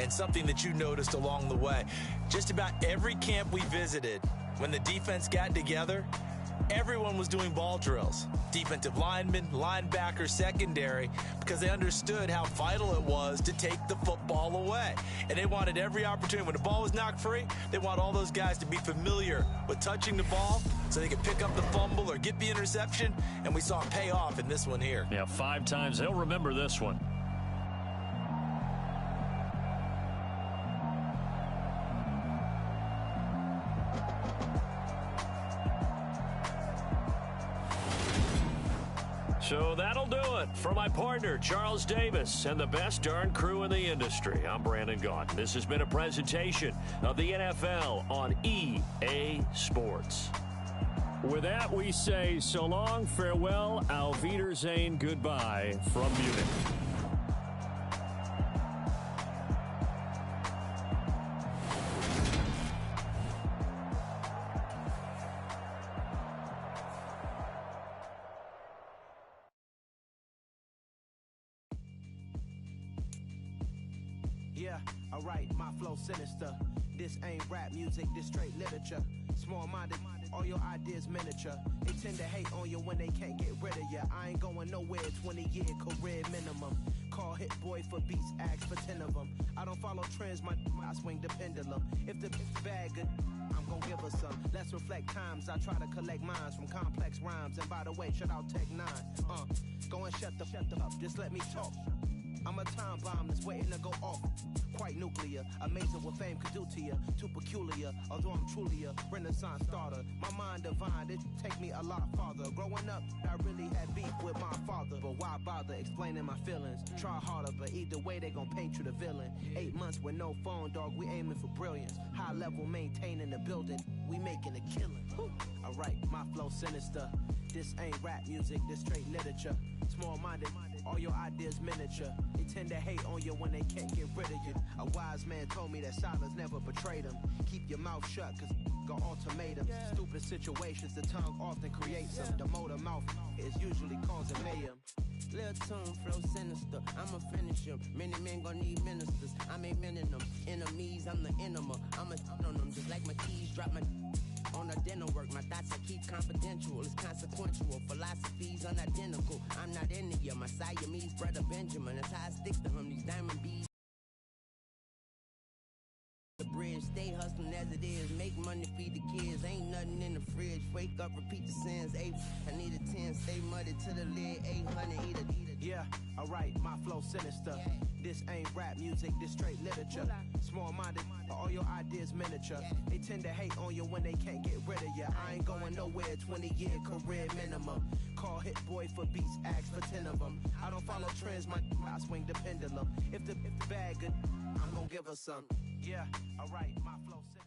and something that you noticed along the way. Just about every camp we visited, when the defense got together, everyone was doing ball drills. Defensive linemen, linebackers, secondary, because they understood how vital it was to take the football away. And they wanted every opportunity. When the ball was knocked free, they want all those guys to be familiar with touching the ball so they could pick up the fumble or get the interception. And we saw it pay off in this one here. Yeah, 5 times. They'll remember this one. So that'll do it for my partner, Charles Davis, and the best darn crew in the industry. I'm Brandon Gaudin. This has been a presentation of the NFL on EA Sports. With that, we say so long, farewell, auf Wiedersehen, goodbye from Munich. Yeah, alright, my flow sinister. This ain't rap music, this straight literature. Small-minded, all your ideas miniature. They tend to hate on you when they can't get rid of you. I ain't going nowhere, 20-year career minimum. Call hit boy for beats, ask for 10 of them. I don't follow trends, I swing the pendulum. If the bad good, I'm gonna give her some. Let's reflect times, I try to collect minds from complex rhymes. And by the way, shout out Tech 9. Go and shut the up, just let me talk. I'm a time bomb that's waiting to go off. Quite nuclear, amazing what fame could do to you. Too peculiar, although I'm truly a renaissance starter. My mind divine, it take me a lot farther. Growing up, I really had beef with my father. But why bother explaining my feelings? Try harder, but either way they gon' paint you the villain. 8 months with no phone, dog, we aiming for brilliance. High level maintaining the building, we making a killing. Alright, my flow sinister. This ain't rap music, this straight literature. Small-minded, all your ideas miniature. They tend to hate on you when they can't get rid of you. A wise man told me that silence never betrayed him. Keep your mouth shut, cause got ultimatums. Stupid situations, the tongue often creates them. The motor mouth is usually causing mayhem. Lil' tune, flow sinister, I'ma finish him. Many men gon' need ministers, I ain't meaning them. Enemies, I'm the enema, I'ma on them. Just like my keys, drop my on the dinner work, my thoughts I keep confidential. It's consequential, philosophies unidentical. I'm not into you, my Siamese brother Benjamin. That's how I stick to him, these diamond beads. The bridge, stay hustling as it is. Make money, feed the kids. Ain't nothing in the fridge. Wake up, repeat the sins. 8, I need a 10. Stay muddy to the lid. 800, eat it. Yeah, alright, my flow sinister. This ain't rap music, this straight literature. Small-minded, all your ideas miniature. They tend to hate on you when they can't get rid of you. I ain't going nowhere, 20-year career minimum. Call hit boy for beats, ask for 10 of them. I don't follow trends, I swing the pendulum. If the bag good, I'm gonna give her some. Yeah, alright, my flow sinister.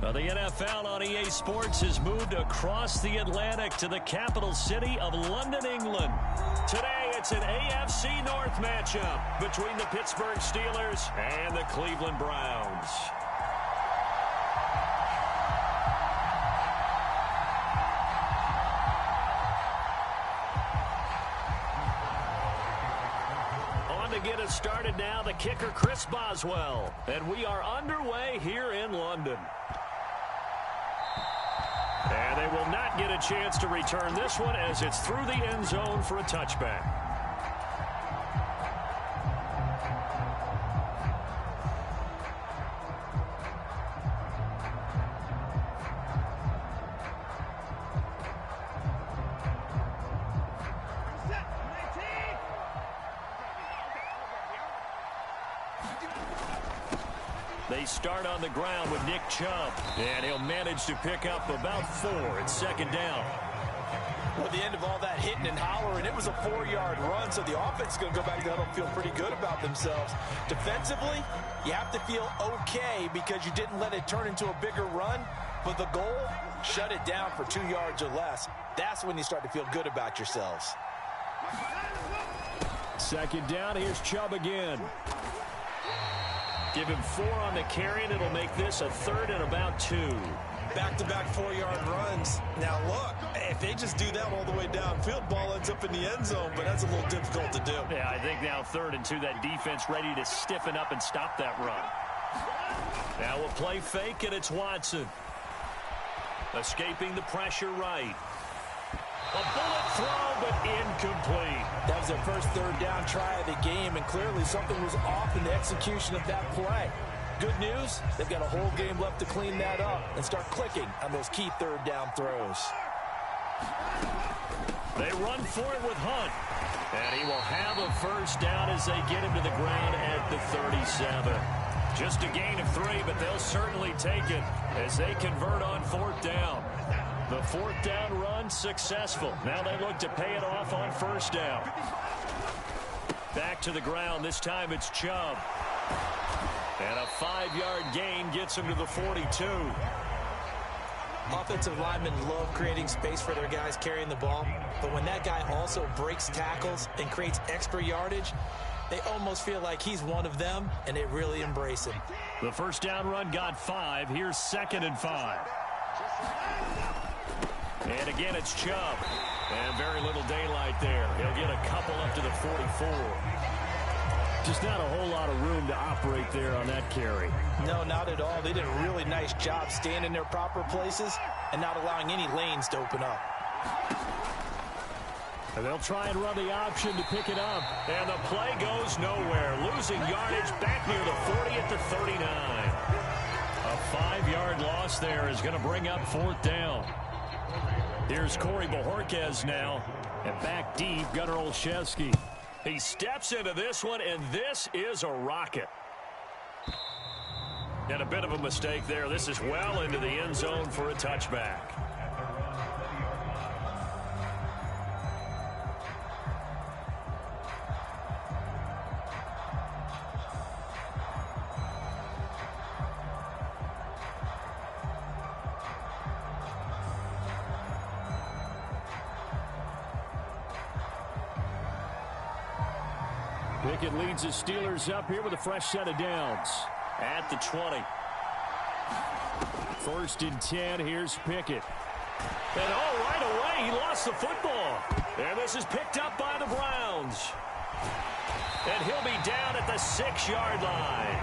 The NFL on EA Sports has moved across the Atlantic to the capital city of London, England. Today, it's an AFC North matchup between the Pittsburgh Steelers and the Cleveland Browns. On to get us started now, the kicker, Chris Boswell. And we are underway here in London. And they will not get a chance to return this one as it's through the end zone for a touchback. They start on the ground with Nick Chubb, and he'll manage to pick up about 4. It's second down. Well, at the end of all that hitting and hollering, it was a 4-yard run, so the offense is going to go back to huddle and feel pretty good about themselves. Defensively, you have to feel okay because you didn't let it turn into a bigger run, but the goal, shut it down for 2 yards or less. That's when you start to feel good about yourselves. Second down, here's Chubb again. Give him 4 on the carry, and it'll make this a 3rd and about 2. Back-to-back 4-yard runs. Now, look, if they just do that all the way downfield, ball ends up in the end zone, but that's a little difficult to do. Yeah, I think now 3rd and 2, that defense ready to stiffen up and stop that run. Now we'll play fake, and it's Watson. Escaping the pressure right. A bullet throw, but incomplete. That was their first 3rd down try of the game, and clearly something was off in the execution of that play. Good news, they've got a whole game left to clean that up and start clicking on those key 3rd down throws. They run for it with Hunt, and he will have a first down as they get him to the ground at the 37. Just a gain of 3, but they'll certainly take it as they convert on 4th down. The fourth down run successful. Now they look to pay it off on first down. Back to the ground. This time it's Chubb. And a 5-yard gain gets him to the 42. Offensive linemen love creating space for their guys carrying the ball, but when that guy also breaks tackles and creates extra yardage, they almost feel like he's one of them, and they really embrace him. The first down run got 5. Here's 2nd and 5. And again, it's Chubb. And very little daylight there. He'll get a couple up to the 44. Just not a whole lot of room to operate there on that carry. No, not at all. They did a really nice job staying in their proper places and not allowing any lanes to open up. And they'll try and run the option to pick it up. And the play goes nowhere. Losing yardage back near the 40 at the 39. A 5-yard loss there is going to bring up 4th down. Here's Corey Bojorquez now. And back deep, Gunnar Olszewski. He steps into this one, and this is a rocket. And a bit of a mistake there. This is well into the end zone for a touchback. Pickett leads the Steelers up here with a fresh set of downs. At the 20. 1st and 10. Here's Pickett. And right away, he lost the football. And this is picked up by the Browns. And he'll be down at the 6-yard line.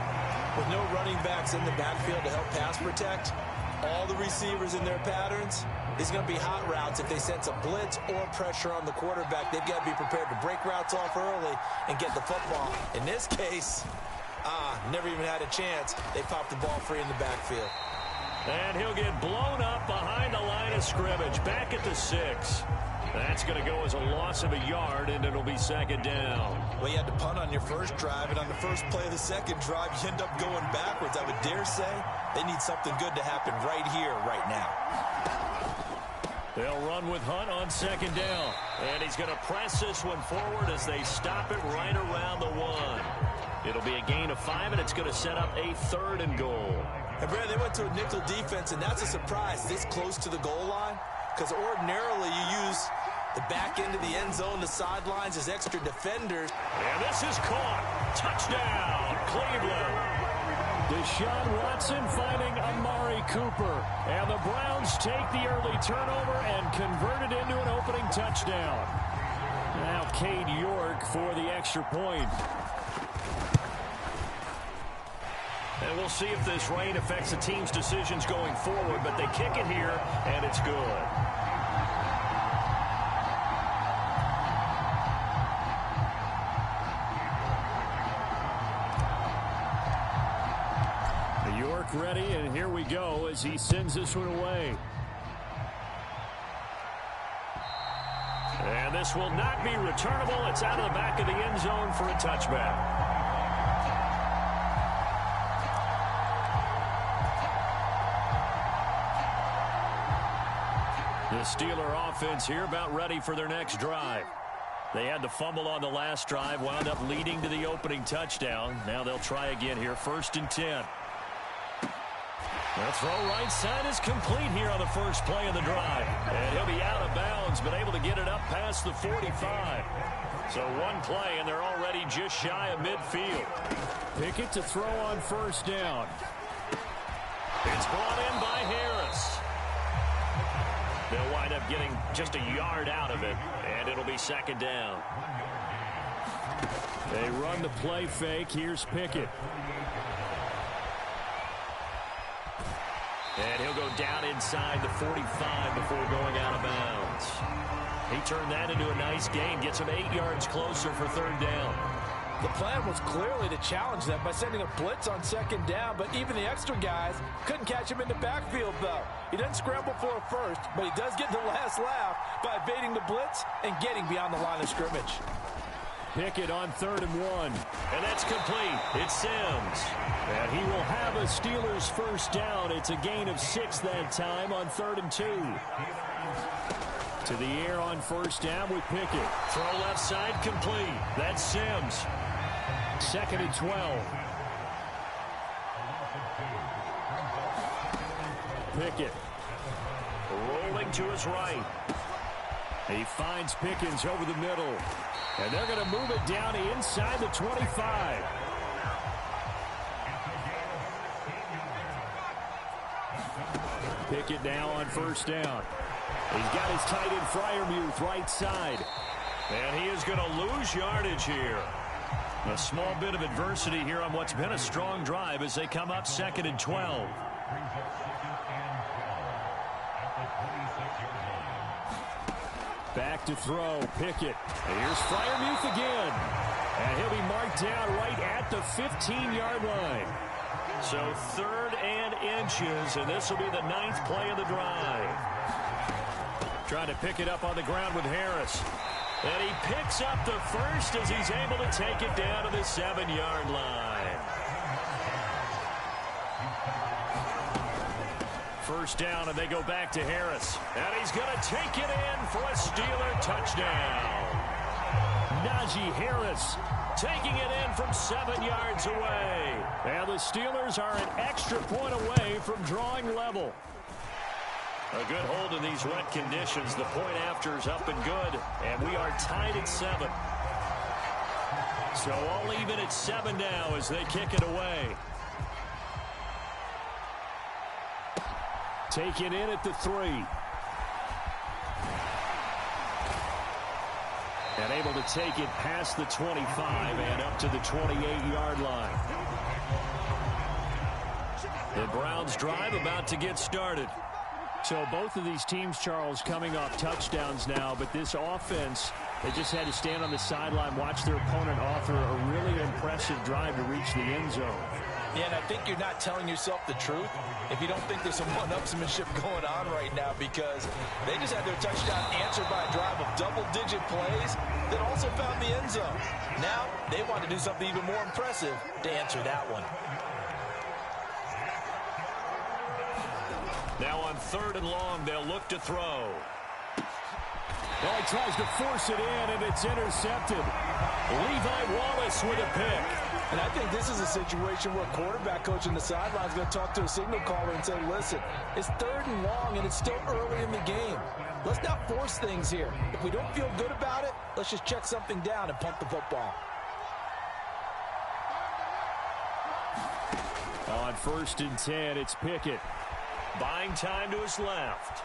With no running backs in the backfield to help pass protect, all the receivers in their patterns, it's going to be hot routes. If they sense a blitz or pressure on the quarterback, they've got to be prepared to break routes off early and get the football. In this case, never even had a chance. They popped the ball free in the backfield. And he'll get blown up behind the line of scrimmage, back at the 6. That's going to go as a loss of a yard, and it'll be 2nd down. Well, you had to punt on your first drive, and on the first play of the second drive, you end up going backwards. I would dare say they need something good to happen right here, right now. They'll run with Hunt on 2nd down. And he's going to press this one forward as they stop it right around the 1. It'll be a gain of 5, and it's going to set up a 3rd and goal. And Brad, they went to a nickel defense, and that's a surprise this close to the goal line, because ordinarily you use the back end of the end zone, the sidelines as extra defenders. And this is caught. Touchdown, Cleveland. Deshaun Watson finding Amari Cooper. And the Browns take the early turnover and convert it into an opening touchdown. Now Cade York for the extra point. And we'll see if this rain affects the team's decisions going forward, but they kick it here, and it's good. York ready, and here we go as he sends this one away. And this will not be returnable. It's out of the back of the end zone for a touchback. The Steeler offense here about ready for their next drive. They had the fumble on the last drive, wound up leading to the opening touchdown. Now they'll try again here, 1st and 10. The throw right side is complete here on the first play of the drive. And he'll be out of bounds, but able to get it up past the 45. So one play, and they're already just shy of midfield. Pickett to throw on 1st down. It's brought in by Harris. They'll wind up getting just a yard out of it, and it'll be 2nd down. They run the play fake. Here's Pickett. And he'll go down inside the 45 before going out of bounds. He turned that into a nice gain, gets him 8 yards closer for 3rd down. The plan was clearly to challenge them by sending a blitz on 2nd down, but even the extra guys couldn't catch him in the backfield, though. He doesn't scramble for a first, but he does get the last laugh by evading the blitz and getting beyond the line of scrimmage. Pickett on 3rd and 1. And that's complete. It's Sims. And he will have a Steelers first down. It's a gain of 6 that time on 3rd and 2. To the air on 1st down with Pickett. Throw left side complete. That's Sims. 2nd and 12. Pickett. Rolling to his right. He finds Pickens over the middle. And they're going to move it down inside the 25. Pickett now on 1st down. He's got his tight end Freiermuth right side. And he is going to lose yardage here. A small bit of adversity here on what's been a strong drive as they come up 2nd and 12. Back to throw, Pickett. And here's Freiermuth again. And he'll be marked down right at the 15-yard line. So 3rd and inches, and this will be the 9th play of the drive. Trying to pick it up on the ground with Harris. And he picks up the first as he's able to take it down to the 7-yard line. First down, and they go back to Harris. And he's going to take it in for a Steeler touchdown. Najee Harris taking it in from 7 yards away. And the Steelers are an extra point away from drawing level. A good hold in these wet conditions. The point after is up and good. And we are tied at 7. So all even at 7 now as they kick it away. Taken in at the 3. And able to take it past the 25 and up to the 28-yard line. The Browns drive about to get started. So both of these teams, Charles, coming off touchdowns now, but this offense, they just had to stand on the sideline, watch their opponent offer a really impressive drive to reach the end zone. Yeah, and I think you're not telling yourself the truth if you don't think there's some one-upsmanship going on right now, because they just had their touchdown answered by a drive of double-digit plays that also found the end zone. Now they want to do something even more impressive to answer that one. Now on 3rd and long, they'll look to throw. Well, he tries to force it in, and it's intercepted. Levi Wallace with a pick. And I think this is a situation where a quarterback coach on the sideline is going to talk to a signal caller and say, listen, it's 3rd and long, and it's still early in the game. Let's not force things here. If we don't feel good about it, let's just check something down and punt the football. On 1st and 10, it's Pickett. Buying time to his left.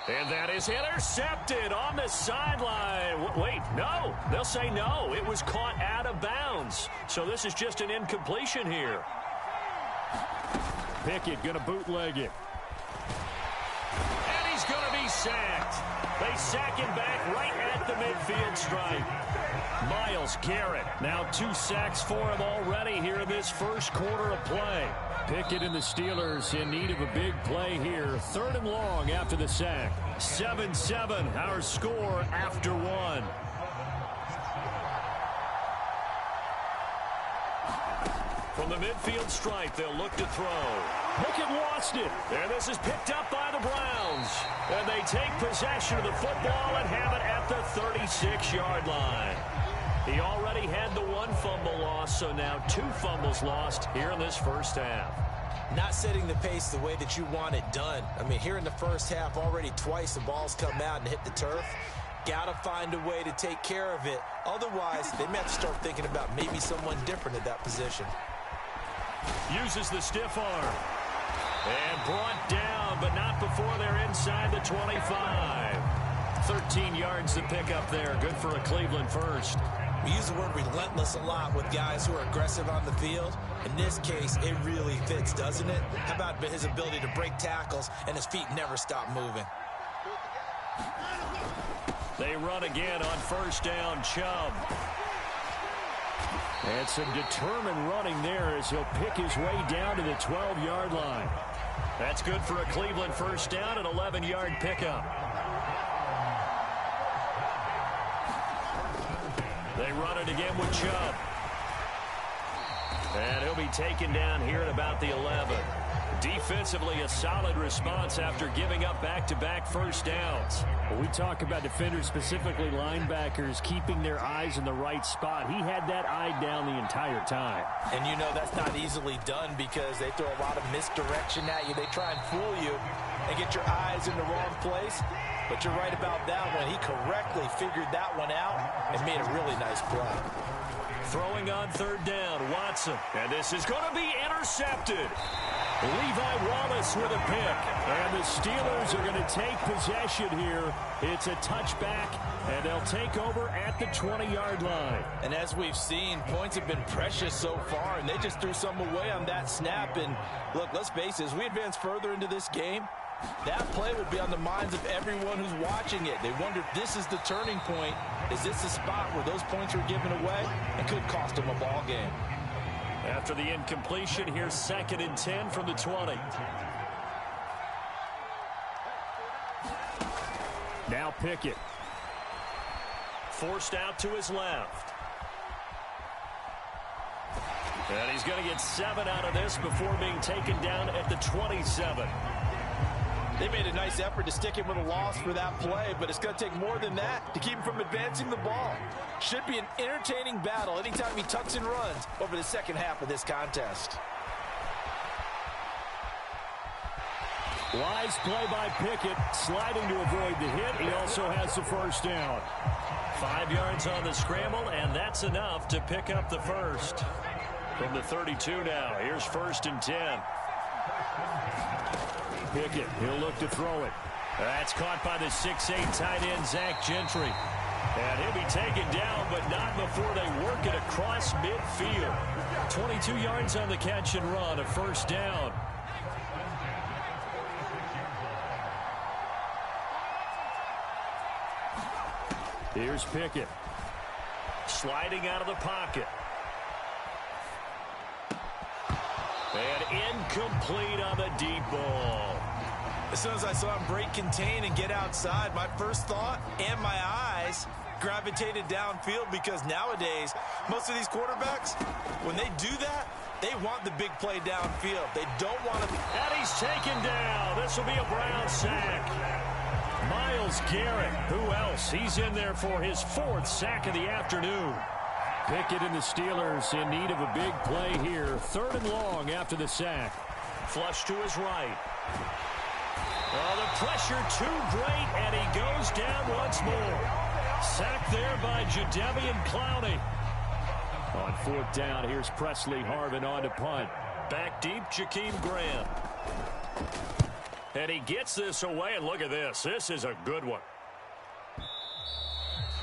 And that is intercepted on the sideline. Wait, no. They'll say no. It was caught out of bounds. So this is just an incompletion here. Pickett going to bootleg it. And he's going to be sacked. They sack him back right at the midfield stripe. Myles Garrett, now 2 sacks for him already here in this first quarter of play. Pickett and the Steelers in need of a big play here. 3rd and long after the sack. 7-7, our score after 1. From the midfield stripe, they'll look to throw. Pickett lost it. And this is picked up by the Browns. And they take possession of the football and have it at the 36-yard line. He already had the 1 fumble loss, so now 2 fumbles lost here in this first half. Not setting the pace the way that you want it done. I mean, here in the first half, already twice the ball's come out and hit the turf. Got to find a way to take care of it. Otherwise, they may have to start thinking about maybe someone different at that position. Uses the stiff arm. And brought down, but not before they're inside the 25. 13 yards to pick up there. Good for a Cleveland first. We use the word relentless a lot with guys who are aggressive on the field. In this case, it really fits, doesn't it? How about his ability to break tackles and his feet never stop moving? They run again on 1st down, Chubb. And some determined running there as he'll pick his way down to the 12-yard line. That's good for a Cleveland first down, an 11-yard pickup. They run it again with Chubb. And he'll be taken down here at about the 11. Defensively, a solid response after giving up back-to-back first downs. When we talk about defenders, specifically linebackers, keeping their eyes in the right spot, he had that eye down the entire time. And you know that's not easily done because they throw a lot of misdirection at you. They try and fool you and get your eyes in the wrong place. But you're right about that one. He correctly figured that one out and made a really nice play. Throwing on third down, Watson. And this is going to be intercepted. Levi Wallace with a pick. And the Steelers are going to take possession here. It's a touchback, and they'll take over at the 20-yard line. And as we've seen, points have been precious so far, and they just threw some away on that snap. And look, let's face it, as we advance further into this game, that play will be on the minds of everyone who's watching it. They wonder if this is the turning point. Is this the spot where those points are given away and could cost them a ball game? After the incompletion, here's 2nd and 10 from the 20. Now Pickett. Forced out to his left. And he's going to get 7 out of this before being taken down at the 27. They made a nice effort to stick him with a loss for that play, but it's going to take more than that to keep him from advancing the ball. Should be an entertaining battle anytime he tucks and runs over the second half of this contest. Wise play by Pickett, sliding to avoid the hit. He also has the first down. 5 yards on the scramble, and that's enough to pick up the first. From the 32 now, here's 1st and 10. Pickett, he'll look to throw it. That's caught by the 6'8 tight end, Zach Gentry. And he'll be taken down, but not before they work it across midfield. 22 yards on the catch and run, a first down. Here's Pickett. Sliding out of the pocket. And incomplete on the deep ball. As soon as I saw him break contain and get outside, my first thought and my eyes gravitated downfield because nowadays, most of these quarterbacks, when they do that, they want the big play downfield. They don't want to. And he's taken down. This will be a Brown sack. Myles Garrett, who else? He's in there for his 4th sack of the afternoon. Pickett and the Steelers in need of a big play here. 3rd and long after the sack. Flush to his right. Oh, the pressure too great, and he goes down once more. Sacked there by Jadeveon Clowney. On 4th down, here's Presley Harvin on to punt. Back deep, Jakeem Grant. And he gets this away, and look at this. This is a good one.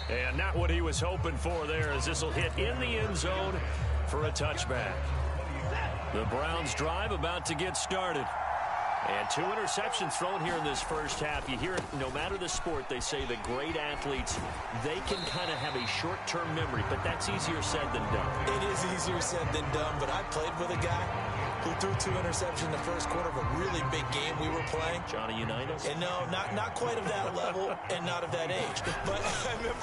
And not what he was hoping for there, as this will hit in the end zone for a touchback. The Browns drive about to get started. And 2 interceptions thrown here in this first half. You hear it, no matter the sport, they say the great athletes, they can kind of have a short-term memory, but that's easier said than done. It is easier said than done, but I played with a guy who threw 2 interceptions in the first quarter of a really big game we were playing. Johnny Unitas? And no, not quite of that level and not of that age. But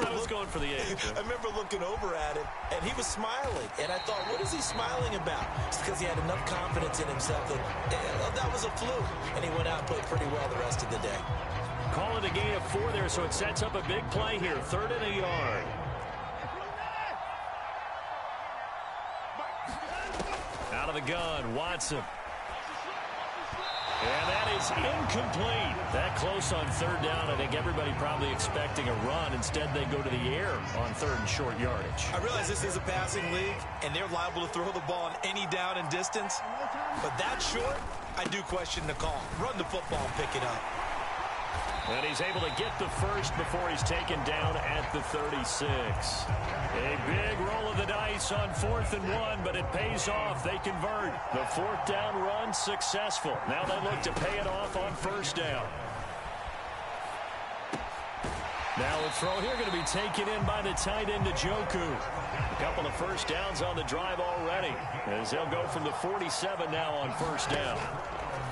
I was going for the age. I remember looking over at him, and he was smiling. And I thought, what is he smiling about? It's because he had enough confidence in himself that was a fluke. And he went out and played pretty well the rest of the day. Call it a gain of 4 there, so it sets up a big play here. 3rd and a yard. Out of the gun, Watson. And that is incomplete. That close on 3rd down. I think everybody probably expecting a run. Instead, they go to the air on 3rd and short yardage. I realize this is a passing league, and they're liable to throw the ball on any down and distance. But that short, I do question the call. Run the football and pick it up. And he's able to get the first before he's taken down at the 36. A big roll of the dice on 4th and 1, but it pays off. They convert. The 4th down run successful. Now they look to pay it off on 1st down. Now a throw here going to be taken in by the tight end Njoku. A couple of first downs on the drive already, as they'll go from the 47 now on 1st down.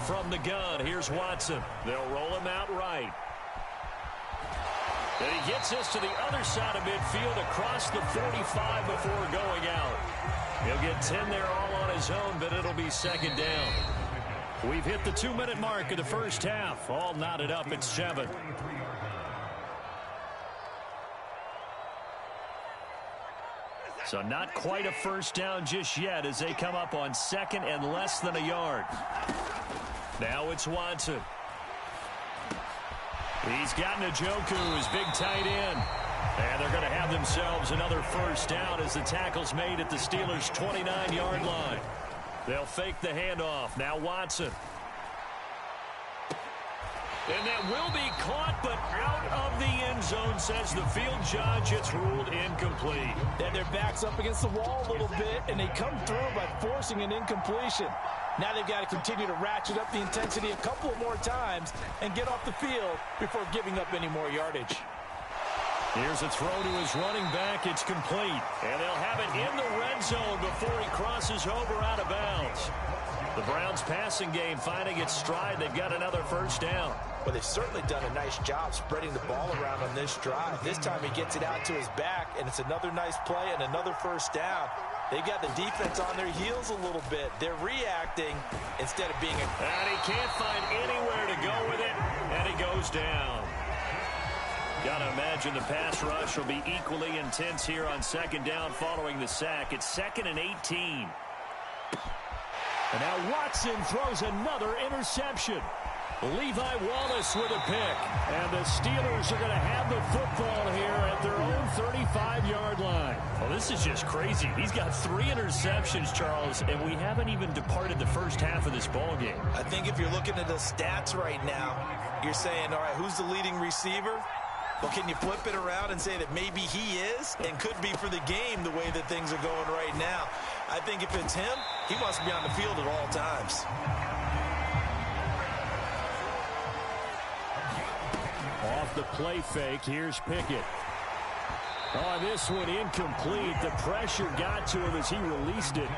From the gun, here's Watson. They'll roll him out right. And he gets this to the other side of midfield across the 45 before going out. He'll get 10 there all on his own, but it'll be second down. We've hit the 2-minute mark of the first half. All knotted up at 7. So not quite a first down just yet as they come up on second and less than a yard. Now it's Watson. He's got Njoku, his big tight end. And they're going to have themselves another first down as the tackle's made at the Steelers' 29-yard line. They'll fake the handoff. Now Watson. And that will be caught, but out of the end zone, says the field judge. It's ruled incomplete. And their back's up against the wall a little bit, and they come through by forcing an incompletion. Now they've got to continue to ratchet up the intensity a couple more times and get off the field before giving up any more yardage. Here's a throw to his running back. It's complete. And they'll have it in the red zone before he crosses over out of bounds. The Browns' passing game finding its stride. They've got another first down. Well, they've certainly done a nice job spreading the ball around on this drive. This time he gets it out to his back, and it's another nice play and another first down. They've got the defense on their heels a little bit. They're reacting instead of being a... And he can't find anywhere to go with it, and he goes down. Got to imagine the pass rush will be equally intense here on second down following the sack. It's 2nd and 18. And now Watson throws another interception. Levi Wallace with a pick. And the Steelers are going to have the football here at their own 35-yard line. Well, this is just crazy. He's got 3 interceptions, Charles, and we haven't even departed the first half of this ball game. I think if you're looking at the stats right now, you're saying, all right, who's the leading receiver? Well, can you flip it around and say that maybe he is and could be for the game the way that things are going right now? I think if it's him, he must be on the field at all times. Off the play fake, here's Pickett. Oh, this one incomplete. The pressure got to him as he released it.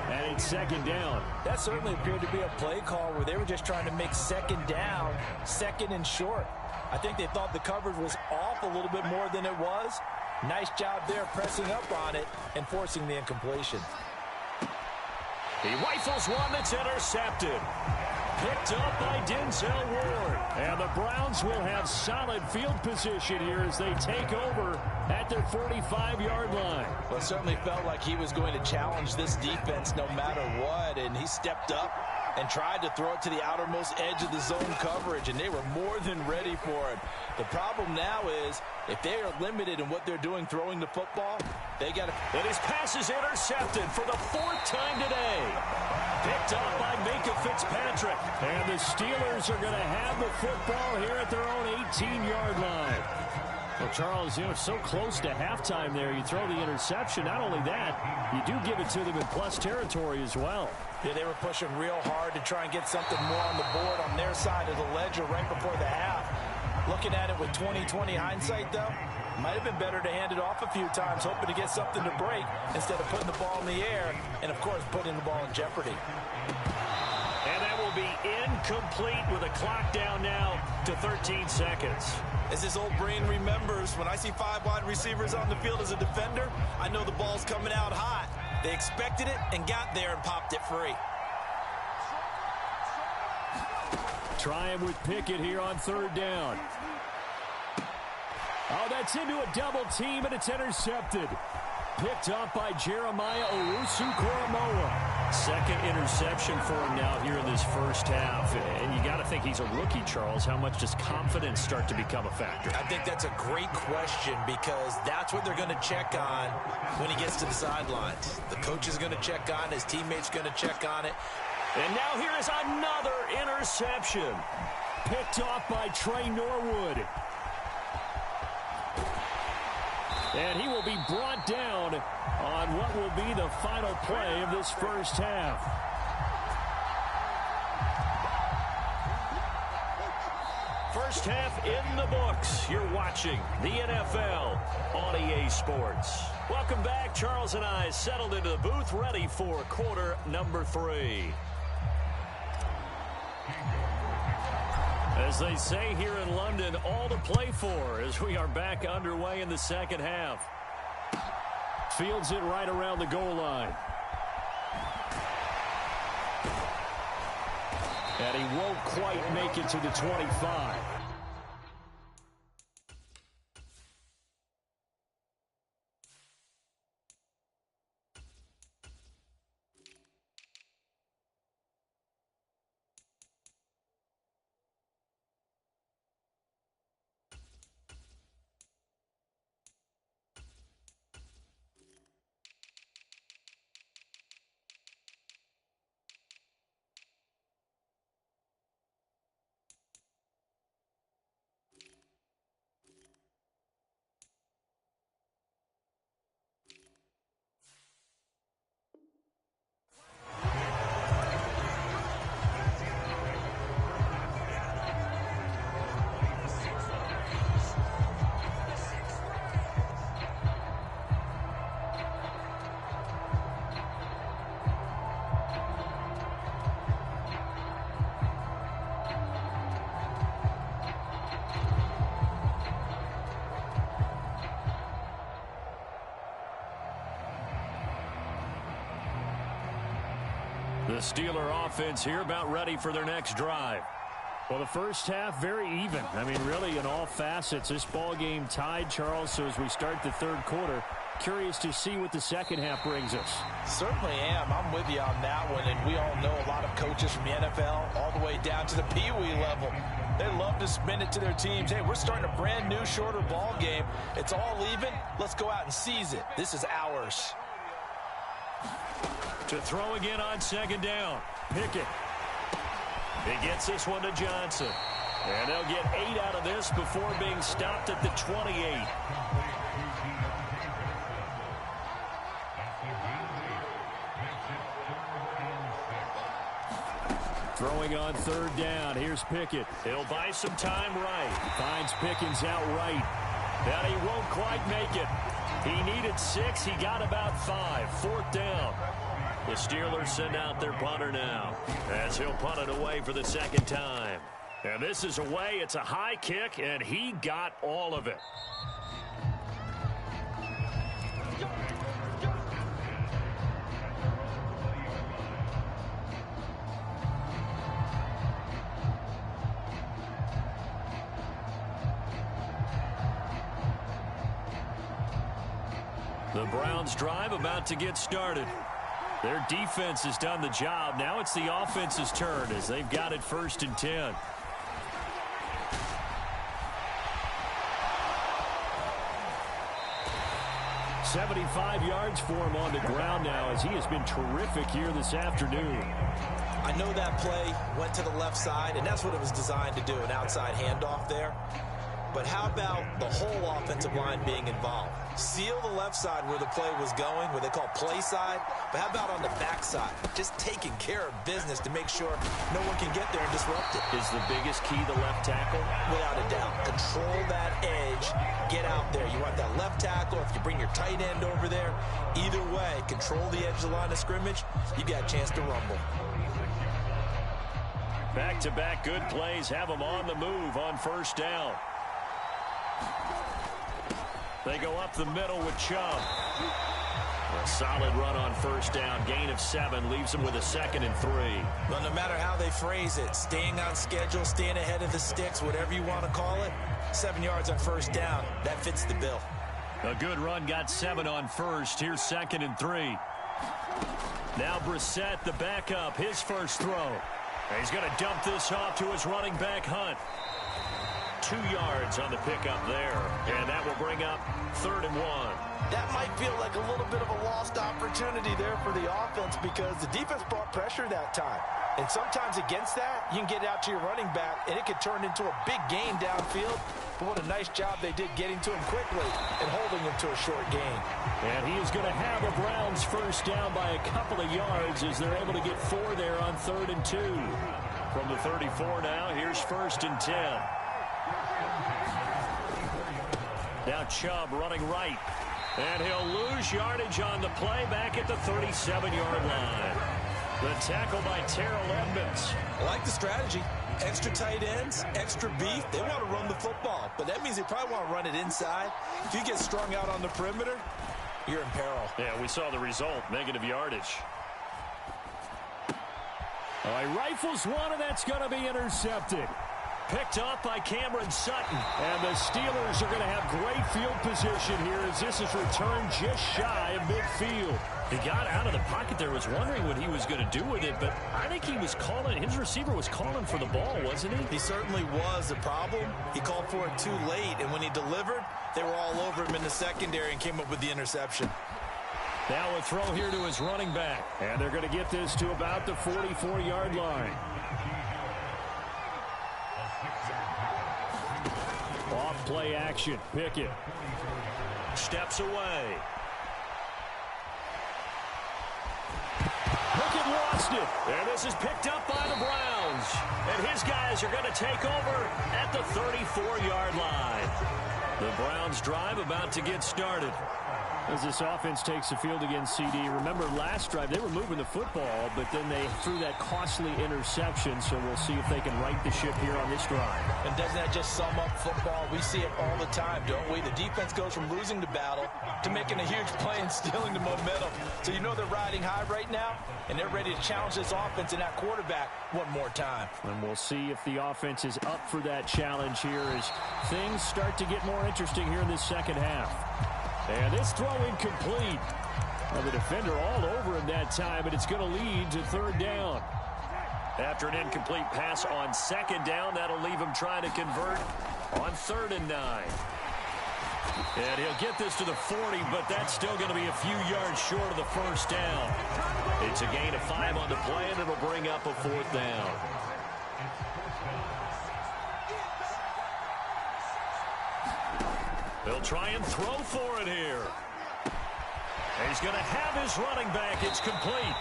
And it's second down. That certainly appeared to be a play call where they were just trying to make second down, second and short. I think they thought the coverage was off a little bit more than it was. Nice job there pressing up on it and forcing the incompletion. He rifles one that's intercepted. Picked up by Denzel Ward. And the Browns will have solid field position here as they take over at their 45-yard line. Well, it certainly felt like he was going to challenge this defense no matter what, and he stepped up and tried to throw it to the outermost edge of the zone coverage, and they were more than ready for it. The problem now is if they are limited in what they're doing throwing the football, they got to... And his pass is intercepted for the 4th time today. Picked up by Minka Fitzpatrick. And the Steelers are going to have the football here at their own 18-yard line. Well, Charles, you know, so close to halftime there. You throw the interception. Not only that, you do give it to them in plus territory as well. Yeah, they were pushing real hard to try and get something more on the board on their side of the ledger right before the half. Looking at it with 20/20 hindsight, though, might have been better to hand it off a few times, hoping to get something to break instead of putting the ball in the air and, of course, putting the ball in jeopardy. And that will be incomplete with a clock down now to 13 seconds. As his old brain remembers, when I see 5 wide receivers on the field as a defender, I know the ball's coming out hot. They expected it and got there and popped it free. Trying with Pickett here on 3rd down. Oh, that's into a double team, and it's intercepted. Picked up by Jeremiah Owusu-Koramoah. 2nd interception for him now here in this first half. And you got to think he's a rookie, Charles. How much does confidence start to become a factor? I think that's a great question because that's what they're going to check on when he gets to the sidelines. The coach is going to check on it. His teammate's going to check on it. And now here is another interception. Picked off by Trey Norwood. And he will be brought down on what will be the final play of this first half. First half in the books. You're watching the NFL on EA Sports. Welcome back. Charles and I settled into the booth, ready for quarter number 3. As they say here in London, all to play for as we are back underway in the second half. Fields it right around the goal line. And he won't quite make it to the 25. The Steeler offense here about ready for their next drive. Well, the first half, very even. I mean, really, in all facets, this ball game tied, Charles. So as we start the third quarter, curious to see what the second half brings us. Certainly am. I'm with you on that one. And we all know a lot of coaches from the NFL all the way down to the Pee-wee level. They love to spin it to their teams. Hey, we're starting a brand new, shorter ball game. It's all even. Let's go out and seize it. This is ours. To throw again on second down. Pickett. He gets this one to Johnson. And they'll get 8 out of this before being stopped at the 28. Throwing on third down. Here's Pickett. He'll buy some time right. Finds Pickens out right. And he won't quite make it. He needed 6. He got about 5. Fourth down. The Steelers send out their punter now as he'll punt it away for the second time. And this is away. It's a high kick, and he got all of it. The Browns drive about to get started. Their defense has done the job. Now it's the offense's turn as they've got it 1st and 10. $75 yards for him on the ground now as he has been terrific here this afternoon. I know that play went to the left side, and that's what it was designed to do, an outside handoff there. But how about the whole offensive line being involved? Seal the left side where the play was going, where they call play side. But how about on the back side? Just taking care of business to make sure no one can get there and disrupt it. Is the biggest key the left tackle? Without a doubt. Control that edge. Get out there. You want that left tackle. If you bring your tight end over there, either way, control the edge of the line of scrimmage. You got a chance to rumble. Back-to-back good plays have them on the move on first down. They go up the middle with Chubb. A solid run on first down. Gain of 7 leaves them with a 2nd and 3. Well, no matter how they phrase it, staying on schedule, staying ahead of the sticks, whatever you want to call it, 7 yards on first down, that fits the bill. A good run, got 7 on first. Here's 2nd and 3. Now Brissett, the backup, his first throw. And he's going to dump this off to his running back, Hunt. 2 yards on the pickup there, and that will bring up 3rd and 1. That might feel like a little bit of a lost opportunity there for the offense because the defense brought pressure that time. And sometimes against that, you can get out to your running back, and it could turn into a big gain downfield. But what a nice job they did getting to him quickly and holding him to a short gain. And he is going to have the Browns first down by a couple of yards as they're able to get 4 there on 3rd and 2. From the 34 now, here's 1st and 10. Now Chubb running right. And he'll lose yardage on the play back at the 37-yard line. The tackle by Terrell Edmonds. I like the strategy. Extra tight ends, extra beef. They want to run the football, but that means they probably want to run it inside. If you get strung out on the perimeter, you're in peril. Yeah, we saw the result. Negative yardage. Oh, he rifles one, and that's going to be intercepted. Picked off by Cameron Sutton. And the Steelers are going to have great field position here as this is returned just shy of midfield. He got out of the pocket there, was wondering what he was going to do with it, but I think he was calling, his receiver was calling for the ball, wasn't he? He certainly was. The problem, he called for it too late, and when he delivered, they were all over him in the secondary and came up with the interception. Now a throw here to his running back. And they're going to get this to about the 44-yard line. Off play action. Pickett steps away. Pickett lost it. And this is picked up by the Browns. And his guys are going to take over at the 34-yard line. The Browns drive about to get started. As this offense takes the field against CD, remember last drive they were moving the football, but then they threw that costly interception, so we'll see if they can right the ship here on this drive. And doesn't that just sum up football? We see it all the time, don't we? The defense goes from losing the battle to making a huge play and stealing the momentum. So you know they're riding high right now, and they're ready to challenge this offense and that quarterback one more time. And we'll see if the offense is up for that challenge here as things start to get more interesting here in this second half. And this throw incomplete. Well, the defender all over him that time, but it's going to lead to third down. After an incomplete pass on second down, that'll leave him trying to convert on 3rd and 9. And he'll get this to the 40, but that's still going to be a few yards short of the first down. It's a gain of 5 on the play, and it'll bring up a 4th down. They'll try and throw for it here. And he's going to have his running back. It's complete.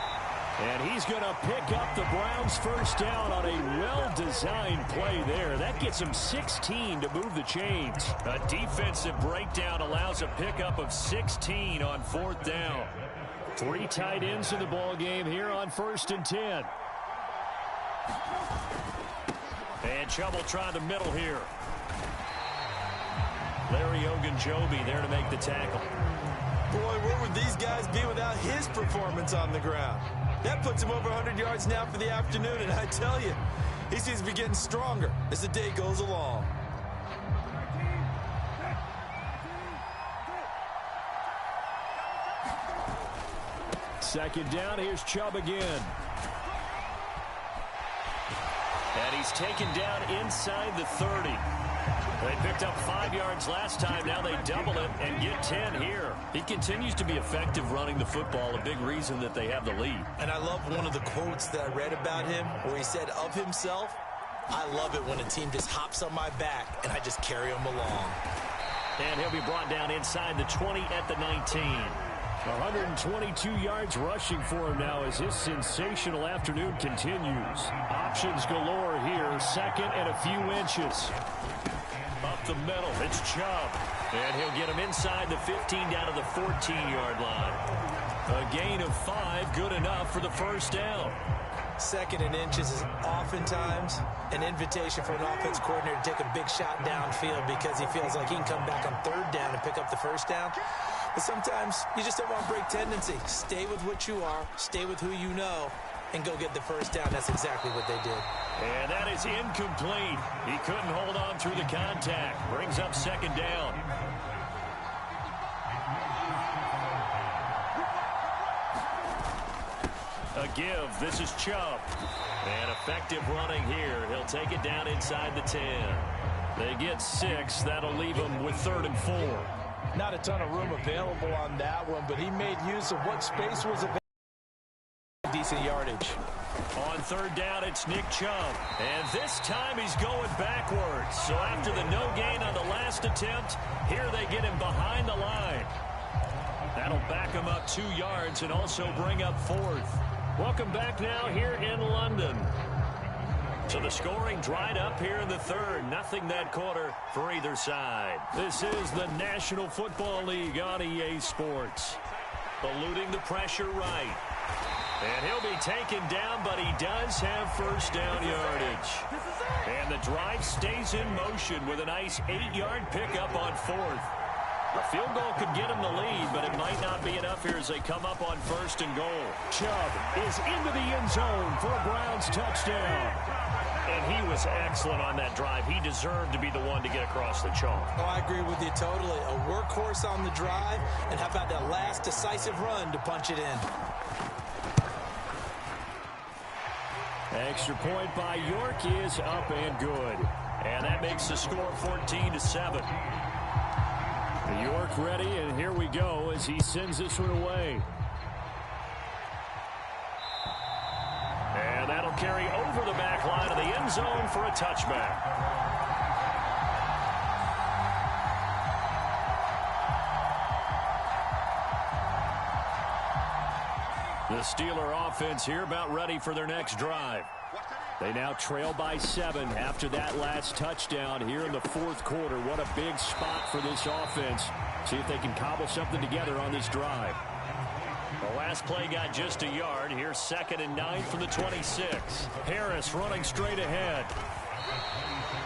And he's going to pick up the Browns' first down on a well-designed play there. That gets him 16 to move the chains. A defensive breakdown allows a pickup of 16 on 4th down. 3 tight ends in the ball game here on 1st and 10. And Chubb will try the middle here. Larry Ogunjobi there to make the tackle. Boy, where would these guys be without his performance on the ground? That puts him over 100 yards now for the afternoon, and I tell you, he seems to be getting stronger as the day goes along. Second down, here's Chubb again. And he's taken down inside the 30. They picked up 5 yards last time. Now they double it and get 10 here. He continues to be effective running the football, a big reason that they have the lead. And I love one of the quotes that I read about him where he said of himself, I love it when a team just hops on my back and I just carry them along. And he'll be brought down inside the 20 at the 19. 122 yards rushing for him now as his sensational afternoon continues. Options galore here, 2nd and a few inches. Up the middle, it's Chubb. And he'll get him inside the 15 down to the 14-yard line. A gain of 5, good enough for the first down. 2nd and inches is oftentimes an invitation for an offense coordinator to take a big shot downfield because he feels like he can come back on 3rd down and pick up the first down. But sometimes you just don't want to break tendency. Stay with what you are, stay with who you know, and go get the first down. That's exactly what they did. And that is incomplete. He couldn't hold on through the contact. Brings up 2nd down. A give. This is Chubb. And effective running here. He'll take it down inside the 10. They get 6. That'll leave them with 3rd and 4. Not a ton of room available on that one, but he made use of what space was available. Decent yardage. On 3rd down, it's Nick Chubb. And this time he's going backwards. So after the no gain on the last attempt, here they get him behind the line. That'll back him up 2 yards and also bring up 4th. Welcome back now here in London. So the scoring dried up here in the 3rd. Nothing that quarter for either side. This is the National Football League on EA Sports. Eluding the pressure right. And he'll be taken down, but he does have first down yardage. And the drive stays in motion with a nice 8-yard pickup on fourth. A field goal could get him the lead, but it might not be enough here as they come up on first and goal. Chubb is into the end zone for a Browns touchdown. And he was excellent on that drive. He deserved to be the one to get across the chalk. Oh, I agree with you totally. A workhorse on the drive, and how about that last decisive run to punch it in? Extra point by York is up and good. And that makes the score 14-7. York ready, and here we go as he sends this one away. And that'll carry over the back line of the end zone for a touchback. The Steeler offense here about ready for their next drive. They now trail by 7 after that last touchdown here in the fourth quarter. What a big spot for this offense. See if they can cobble something together on this drive. The last play got just a yard. Here's 2nd and 9 from the 26. Harris running straight ahead.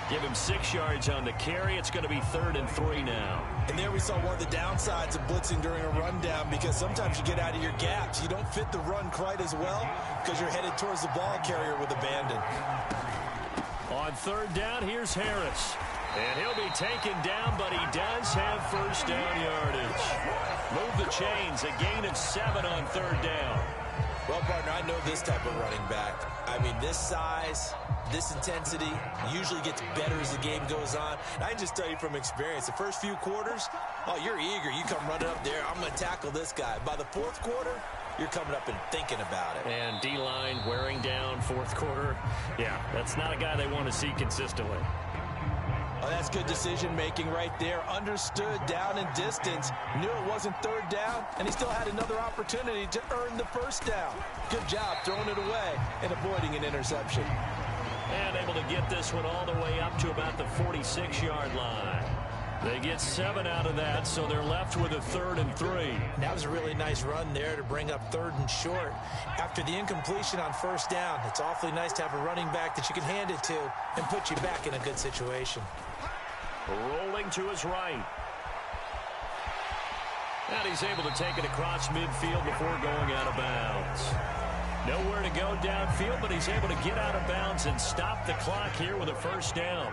Give him 6 yards on the carry. It's going to be 3rd and 3 now. And there we saw one of the downsides of blitzing during a rundown, because sometimes you get out of your gaps. You don't fit the run quite as well because you're headed towards the ball carrier with abandon. On 3rd down, here's Harris. And he'll be taken down, but he does have first down yardage. Move the chains, a gain of 7 on 3rd down. Well, partner, I know this type of running back. I mean, this size, this intensity usually gets better as the game goes on. And I can just tell you from experience, the first few quarters, oh, you're eager. You come running up there, I'm going to tackle this guy. By the 4th quarter, you're coming up and thinking about it. And D-line wearing down 4th quarter. Yeah, that's not a guy they want to see consistently. Oh, that's good decision-making right there. Understood down and distance. Knew it wasn't 3rd down, and he still had another opportunity to earn the first down. Good job throwing it away and avoiding an interception. And able to get this one all the way up to about the 46-yard line. They get 7 out of that, so they're left with a 3rd and 3. That was a really nice run there to bring up 3rd and short. After the incompletion on first down, it's awfully nice to have a running back that you can hand it to and put you back in a good situation. Rolling to his right. And he's able to take it across midfield before going out of bounds. Nowhere to go downfield, but he's able to get out of bounds and stop the clock here with a first down.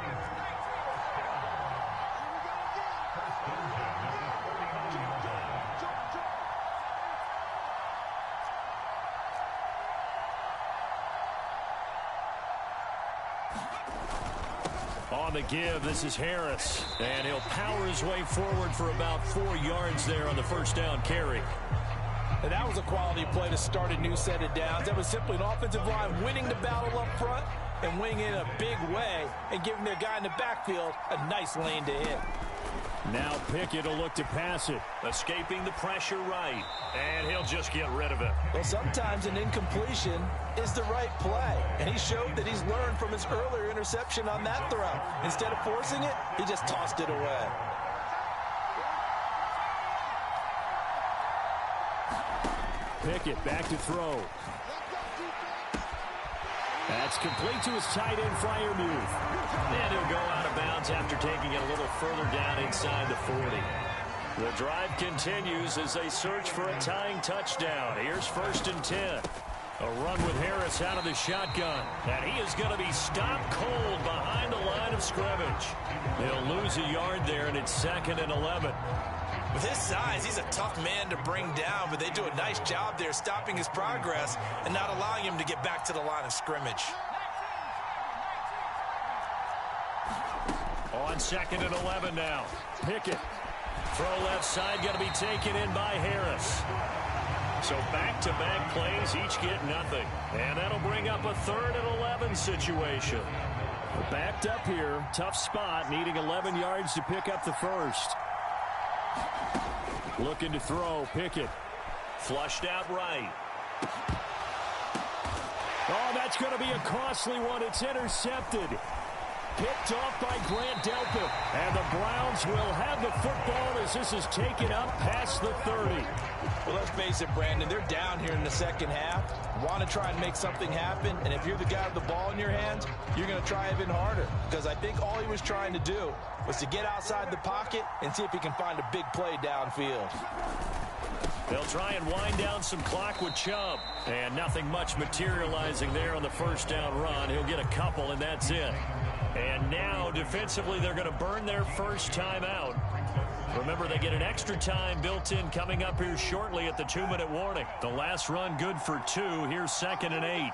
On the give, this is Harris. And he'll power his way forward for about 4 yards there on the first down carry. And that was a quality play to start a new set of downs. That was simply an offensive line winning the battle up front and winning it in a big way and giving their guy in the backfield a nice lane to hit. Now Pickett will look to pass it. Escaping the pressure right. And he'll just get rid of it. Well, sometimes an incompletion is the right play. And he showed that he's learned from his earlier interception on that throw. Instead of forcing it, he just tossed it away. Pickett back to throw. That's complete to his tight end, Freiermuth. And he'll go out of bounds after taking it a little further down inside the 40. The drive continues as they search for a tying touchdown. Here's 1st and 10. A run with Harris out of the shotgun. And he is going to be stopped cold behind the line of scrimmage. They'll lose a yard there, and it's 2nd and 11. With his size, he's a tough man to bring down, but they do a nice job there stopping his progress and not allowing him to get back to the line of scrimmage. On 2nd and 11 now. Pickett. Throw left side, going to be taken in by Harris. So back-to-back plays, each get nothing. And that'll bring up a 3rd and 11 situation. We're backed up here. Tough spot, needing 11 yards to pick up the first. Looking to throw, Pickett. Flushed out right. Oh, that's going to be a costly one. It's intercepted. Picked off by Grant Delpit. And the Browns will have the football as this is taken up past the 30. Well, let's face it, Brandon, they're down here in the second half. Want to try and make something happen, and if you're the guy with the ball in your hands, you're going to try even harder, because I think all he was trying to do was to get outside the pocket and see if he can find a big play downfield. They'll try and wind down some clock with Chubb. And nothing much materializing there on the first down run. He'll get a couple, and that's it. And now, defensively, they're going to burn their first time out. Remember, they get an extra time built in coming up here shortly at the 2-minute warning. The last run good for 2. Here's 2nd and 8.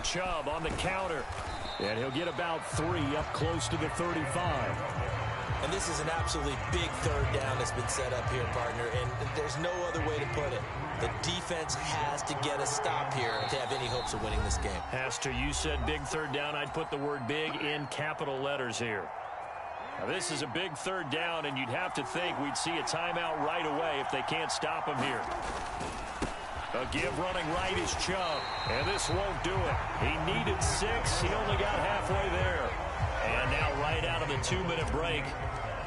Chubb on the counter. And he'll get about 3 up close to the 35. And this is an absolutely big third down that's been set up here, partner, and there's no other way to put it. The defense has to get a stop here to have any hopes of winning this game. Has to. You said big third down. I'd put the word big in capital letters here. Now, this is a big third down, and you'd have to think we'd see a timeout right away if they can't stop him here. A give running right is Chubb, and this won't do it. He needed 6. He only got halfway there. And now right out of the 2-minute break,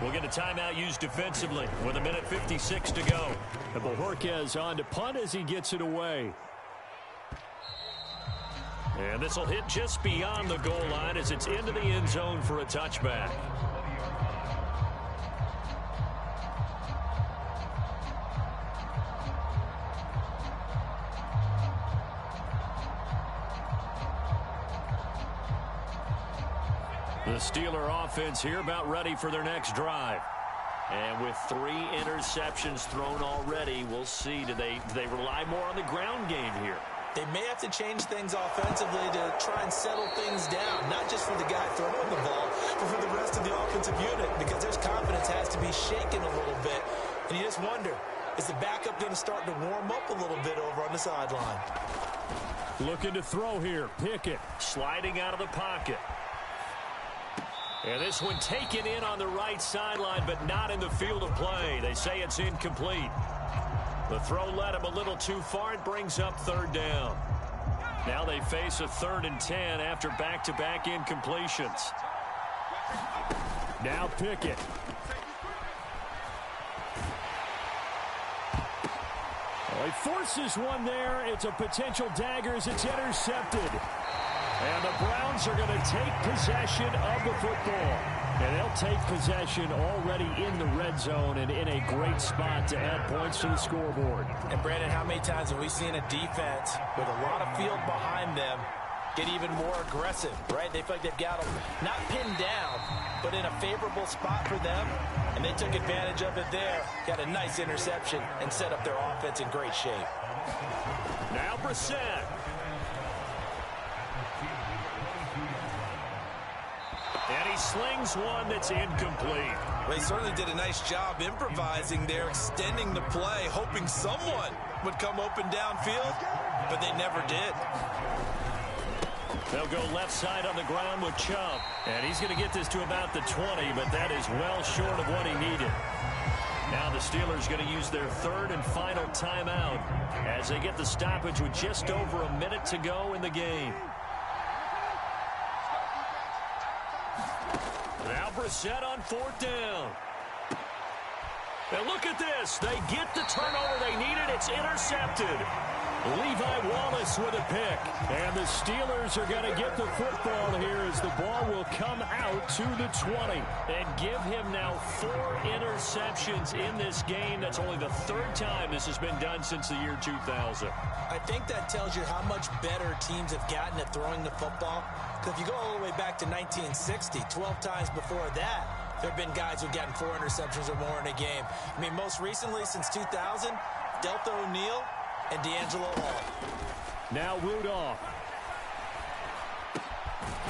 we'll get a timeout used defensively with 1:56 to go. And Bojorquez on to punt as he gets it away. And this will hit just beyond the goal line as it's into the end zone for a touchback. The Steeler offense here about ready for their next drive. And with 3 interceptions thrown already, we'll see. Do they rely more on the ground game here? They may have to change things offensively to try and settle things down, not just for the guy throwing the ball, but for the rest of the offensive unit, because their confidence has to be shaken a little bit. And you just wonder, is the backup going to start to warm up a little bit over on the sideline? Looking to throw here. Pickett sliding out of the pocket. And this one taken in on the right sideline, but not in the field of play. They say it's incomplete. The throw led him a little too far. It brings up 3rd down. Now they face a 3rd and 10 after back-to-back incompletions. Now Pickett. Well, he forces one there. It's a potential dagger as it's intercepted. And the Browns are going to take possession of the football. And they'll take possession already in the red zone and in a great spot to add points to the scoreboard. And, Brandon, how many times have we seen a defense with a lot of field behind them get even more aggressive, right? They feel like they've got them not pinned down, but in a favorable spot for them. And they took advantage of it there. Got a nice interception and set up their offense in great shape. Now Brissett. And he slings one that's incomplete. Well, he certainly did a nice job improvising there, extending the play, hoping someone would come open downfield, but they never did. They'll go left side on the ground with Chubb. And he's going to get this to about the 20, but that is well short of what he needed. Now the Steelers going to use their 3rd and final timeout as they get the stoppage with just over a minute to go in the game. Now Brissett on 4th down. And look at this. They get the turnover they needed. It's intercepted. Levi Wallace with a pick. And the Steelers are going to get the football here as the ball will come out to the 20. And give him now 4 interceptions in this game. That's only the 3rd time this has been done since the year 2000. I think that tells you how much better teams have gotten at throwing the football. Because if you go all the way back to 1960, 12 times before that, there have been guys who've gotten 4 interceptions or more in a game. I mean, most recently since 2000, Delta O'Neal and D'Angelo Hall. Now Rudolph.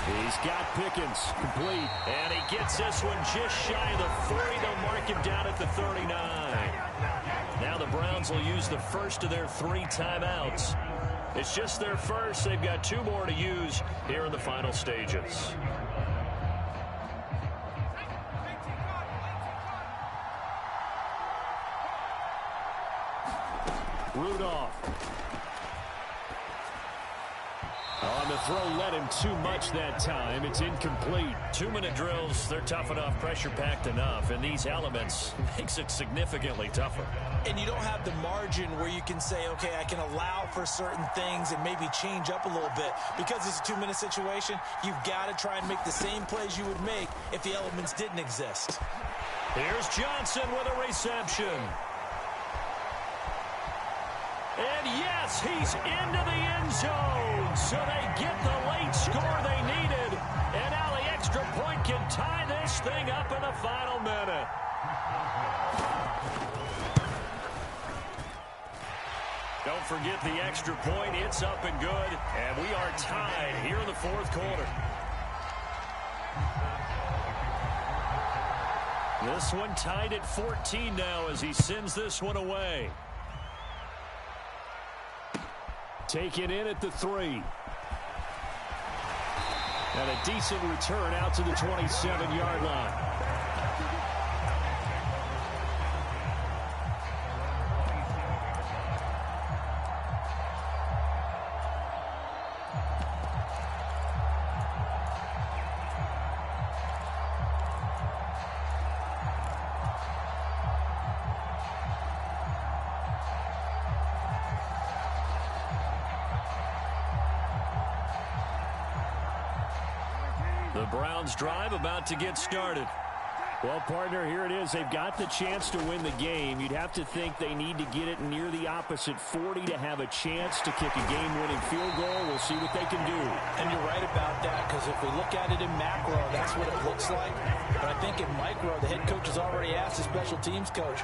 He's got Pickens complete. And he gets this one just shy of the 40. They'll mark him down at the 39. Now the Browns will use the first of their 3 timeouts. It's just their first. They've got 2 more to use here in the final stages. Rudolph. On the the throw led him too much that time. It's incomplete. 2-minute drills, they're tough enough, pressure-packed enough, and these elements makes it significantly tougher. And you don't have the margin where you can say, okay, I can allow for certain things and maybe change up a little bit. Because it's a 2-minute situation, you've got to try and make the same plays you would make if the elements didn't exist. Here's Johnson with a reception. And yes, he's into the end zone. So they get the late score they needed. And now the extra point can tie this thing up in the final minute. Don't forget the extra point. It's up and good. And we are tied here in the fourth quarter. This one tied at 14 now as he sends this one away. Taken in at the 3. And a decent return out to the 27-yard line. The Browns drive about to get started. Well, partner, here it is. They've got the chance to win the game. You'd have to think they need to get it near the opposite 40 to have a chance to kick a game-winning field goal. We'll see what they can do. And you're right about that, because if we look at it in macro, that's what it looks like. But I think in micro, the head coach has already asked the special teams coach,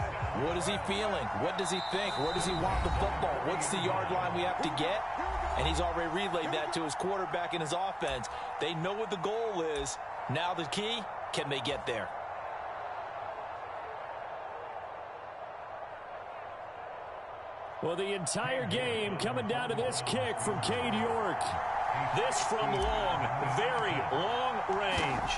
what is he feeling? What does he think? Where does he want the football? What's the yard line we have to get? And he's already relayed that to his quarterback and his offense. They know what the goal is. Now the key, can they get there? Well, the entire game coming down to this kick from Cade York. This from long, very long range.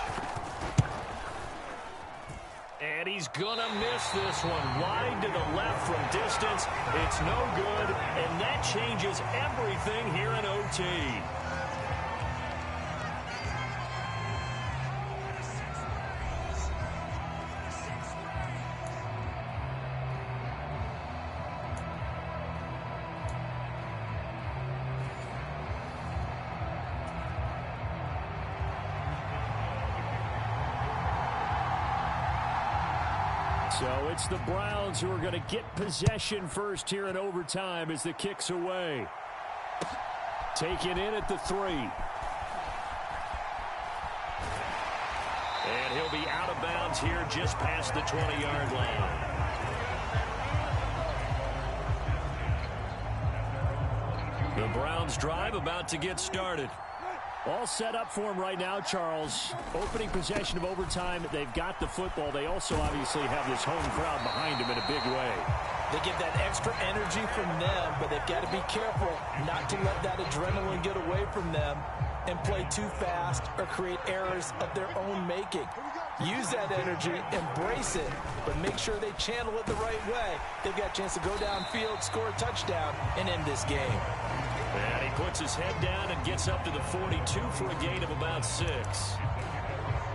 And he's going to miss this one. Wide to the left from distance. It's no good, and that changes everything here in OT. So it's the Browns who are going to get possession first here in overtime as the kick's away. Taken in at the 3. And he'll be out of bounds here just past the 20-yard line. The Browns drive about to get started. All set up for him right now, Charles. Opening possession of overtime. They've got the football. They also obviously have this home crowd behind them in a big way. They get that extra energy from them, but they've got to be careful not to let that adrenaline get away from them and play too fast or create errors of their own making. Use that energy, embrace it, but make sure they channel it the right way. They've got a chance to go downfield, score a touchdown, and end this game. And he puts his head down and gets up to the 42 for a gain of about 6.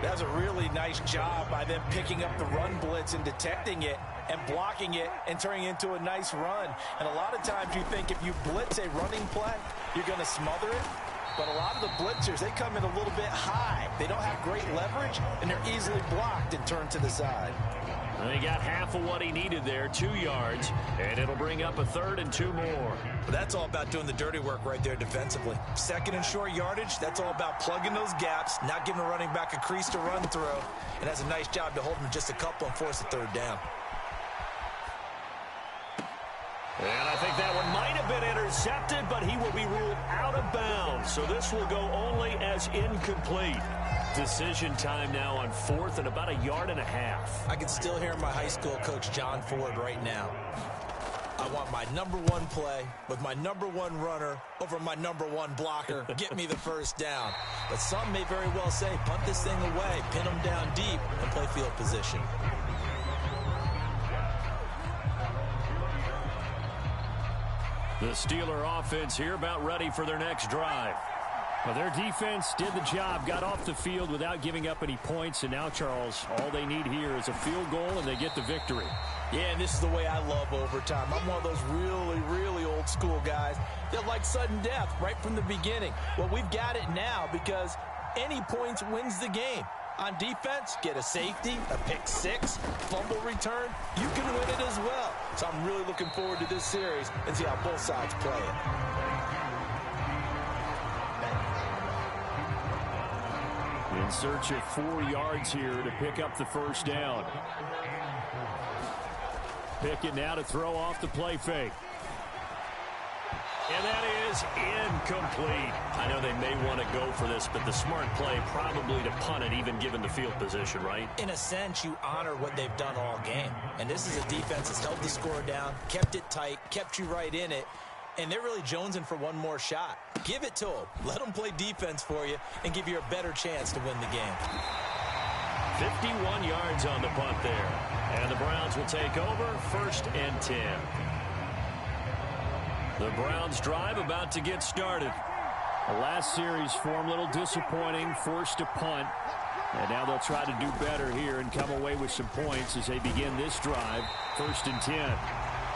That's a really nice job by them picking up the run blitz and detecting it and blocking it and turning it into a nice run. And a lot of times you think if you blitz a running play, you're going to smother it. But a lot of the blitzers, they come in a little bit high. They don't have great leverage, and they're easily blocked and turned to the side. And he got half of what he needed there, 2 yards, and it'll bring up a 3rd and 2 more. But that's all about doing the dirty work right there defensively. 2nd and short yardage, that's all about plugging those gaps, not giving a running back a crease to run through, and that's a nice job to hold him just a couple and force a 3rd down. And I think that one might have been intercepted, but he will be ruled out of bounds. So this will go only as incomplete. Decision time now on 4th and about 1.5 yards. I can still hear my high school coach, John Ford, right now. I want my #1 play with my #1 runner over my #1 blocker. Get me the first down. But some may very well say, punt this thing away, pin them down deep, and play field position. The Steeler offense here about ready for their next drive. Well, their defense did the job, got off the field without giving up any points, and now, Charles, all they need here is a field goal, and they get the victory. Yeah, and this is the way I love overtime. I'm one of those really, really old school guys that like sudden death right from the beginning. Well, we've got it now because any points wins the game. On defense, get a safety, a pick six, fumble return, you can win it as well. So I'm really looking forward to this series and see how both sides play it. In search of 4 yards here to pick up the first down. Pickett now to throw off the play fake. And that is incomplete. I know they may want to go for this, but the smart play probably to punt it, even given the field position, right? In a sense, you honor what they've done all game. And this is a defense that's held the score down, kept it tight, kept you right in it, and they're really jonesing for one more shot. Give it to them. Let them play defense for you and give you a better chance to win the game. 51 yards on the punt there. And the Browns will take over, 1st and 10. The Browns drive about to get started. The last series form a little disappointing, forced to punt. And now they'll try to do better here and come away with some points as they begin this drive, 1st and 10.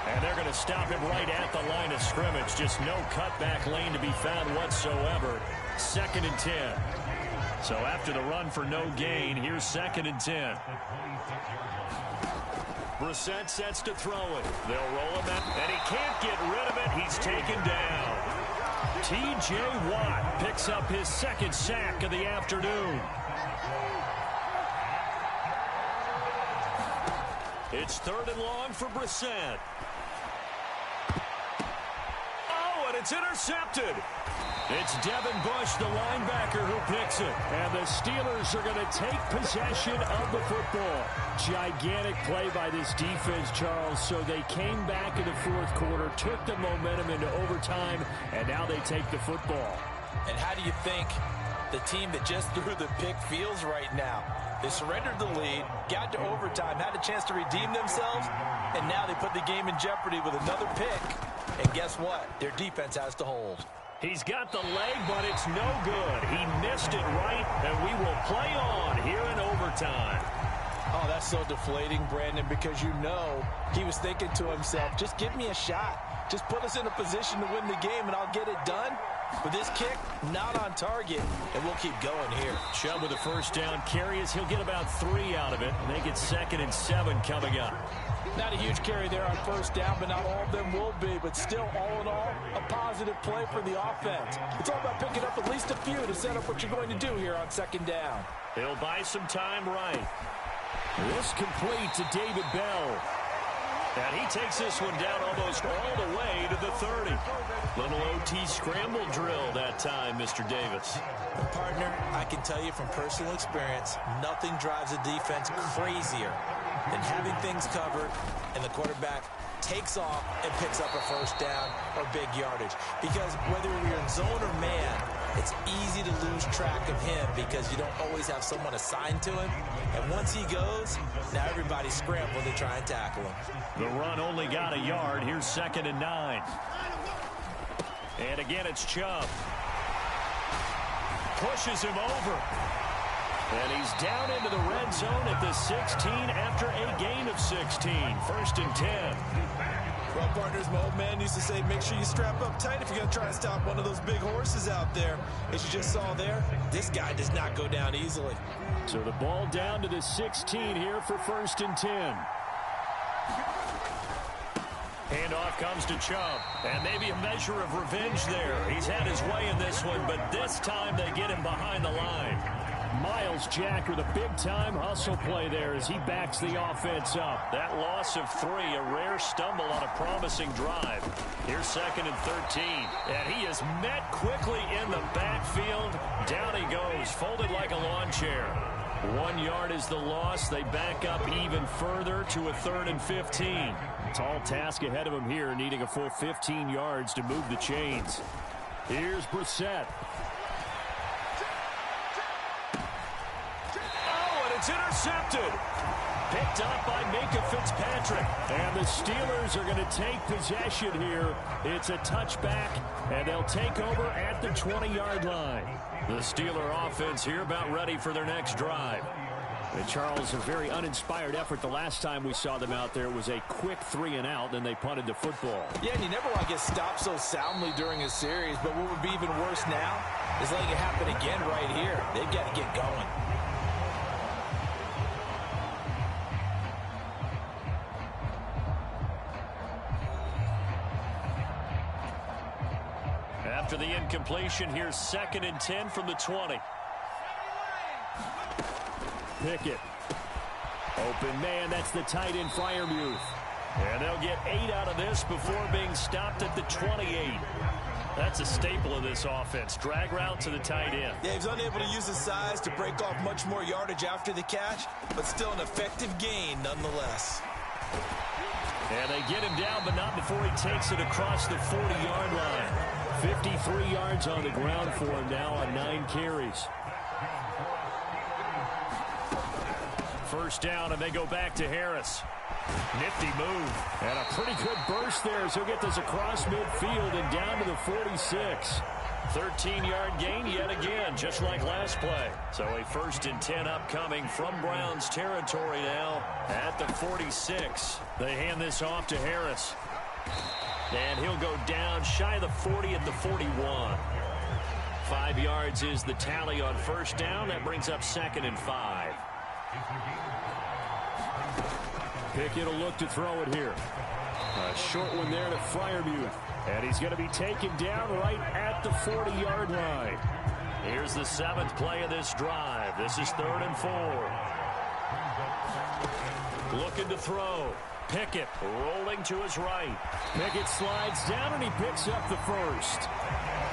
And they're going to stop him right at the line of scrimmage. Just no cutback lane to be found whatsoever. 2nd and 10. So after the run for no gain, here's 2nd and 10. Brissett sets to throw it. They'll roll him out, and he can't get rid of it. He's taken down. T.J. Watt picks up his 2nd sack of the afternoon. It's 3rd and long for Brissett. Oh, and it's intercepted. It's Devin Bush, the linebacker, who picks it. And the Steelers are going to take possession of the football. Gigantic play by this defense, Charles. So they came back in the 4th quarter, took the momentum into overtime, and now they take the football. And how do you think the team that just threw the pick feels right now? They surrendered the lead, got to overtime, had a chance to redeem themselves, and now they put the game in jeopardy with another pick. And guess what? Their defense has to hold. He's got the leg, but it's no good. He missed it right, and we will play on here in overtime. Oh, that's so deflating, Brandon, because you know he was thinking to himself, just give me a shot. Just put us in a position to win the game, and I'll get it done. With this kick, not on target, and we'll keep going here. Chubb with a 1st down carry as he'll get about 3 out of it. Make it 2nd and 7 coming up. Not a huge carry there on 1st down, but not all of them will be. But still, all in all, a positive play for the offense. It's all about picking up at least a few to set up what you're going to do here on 2nd down. He'll buy some time right. This complete to David Bell. And he takes this one down almost all the way to the 30. Little OT scramble drill that time, Mr. Davis. And partner, I can tell you from personal experience, nothing drives a defense crazier than having things covered and the quarterback takes off and picks up a 1st down or big yardage. Because whether you're in zone or man, it's easy to lose track of him because you don't always have someone assigned to him. And once he goes, now everybody's scrambling to try and tackle him. The run only got a yard. Here's 2nd and 9. And again, it's Chubb. Pushes him over. And he's down into the red zone at the 16 after a gain of 16. 1st and 10. Well, partners, my old man used to say, make sure you strap up tight if you're going to try to stop one of those big horses out there. As you just saw there, this guy does not go down easily. So the ball down to the 16 here for 1st and 10. Handoff comes to Chubb, and maybe a measure of revenge there. He's had his way in this one, but this time they get him behind the line. Miles Jack with a big-time hustle play there as he backs the offense up. That loss of 3, a rare stumble on a promising drive. Here's 2nd and 13, and he is met quickly in the backfield. Down he goes, folded like a lawn chair. 1 yard is the loss. They back up even further to a 3rd and 15. Tall task ahead of him here, needing a full 15 yards to move the chains. Here's Brissett. It's intercepted. Picked up by Minka Fitzpatrick. And the Steelers are going to take possession here. It's a touchback, and they'll take over at the 20-yard line. The Steeler offense here about ready for their next drive. And Charles, a very uninspired effort the last time we saw them out there. It was a quick 3-and-out, then they punted the football. Yeah, and you never want to get stopped so soundly during a series, but what would be even worse now is letting it happen again right here. They've got to get going. After the incompletion, here's 2nd and 10 from the 20. Pickett. Open man, that's the tight end, Freiermuth. And they'll get 8 out of this before being stopped at the 28. That's a staple of this offense. Drag route to the tight end. Yeah, he's unable to use his size to break off much more yardage after the catch, but still an effective gain nonetheless. And they get him down, but not before he takes it across the 40-yard line. 53 yards on the ground for him now on 9 carries. First down, and they go back to Harris. Nifty move. And a pretty good burst there as he'll get this across midfield and down to the 46. 13-yard gain yet again, just like last play. So a 1st and 10 upcoming from Browns territory now at the 46. They hand this off to Harris. And he'll go down shy of the 40 at the 41. 5 yards is the tally on first down. That brings up 2nd and 5. Pickett will look to throw it here. A short one there to Freiermuth. And he's going to be taken down right at the 40-yard line. Here's the 7th play of this drive. This is 3rd and 4. Looking to throw. Pickett rolling to his right. Pickett slides down and he picks up the first.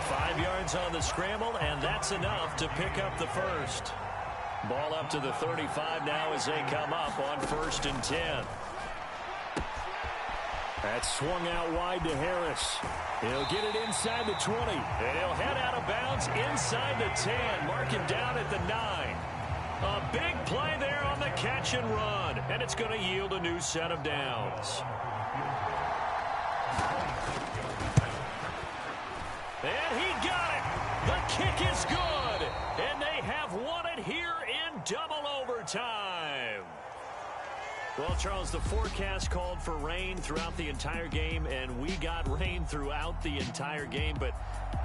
5 yards on the scramble, and that's enough to pick up the first. Ball up to the 35 now as they come up on 1st and 10. That's swung out wide to Harris. He'll get it inside the 20. And he'll head out of bounds inside the 10. Mark him down at the 9. A big play there on the catch and run. And it's going to yield a new set of downs. And he got it. The kick is good. And they have won it here in double overtime. Well, Charles, the forecast called for rain throughout the entire game, and we got rain throughout the entire game. But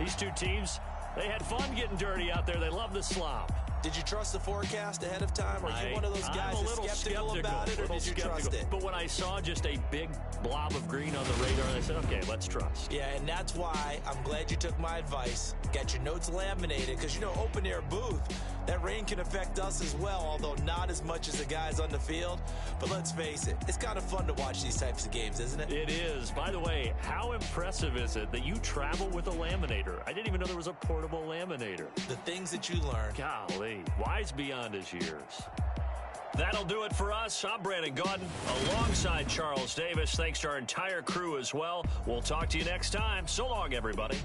these two teams, they had fun getting dirty out there. They love the slop. Did you trust the forecast ahead of time? Are you one of those guys that's skeptical about it, or did you trust it? But when I saw just a big blob of green on the radar, I said, okay, let's trust. Yeah, and that's why I'm glad you took my advice. Got your notes laminated, because, you know, open-air booth, that rain can affect us as well, although not as much as the guys on the field. But let's face it, it's kind of fun to watch these types of games, isn't it? It is. By the way, how impressive is it that you travel with a laminator? I didn't even know there was a portable laminator. The things that you learn. Golly, wise beyond his years. That'll do it for us. I'm Brandon Gaudin alongside Charles Davis. Thanks to our entire crew as well. We'll talk to you next time. So long, everybody.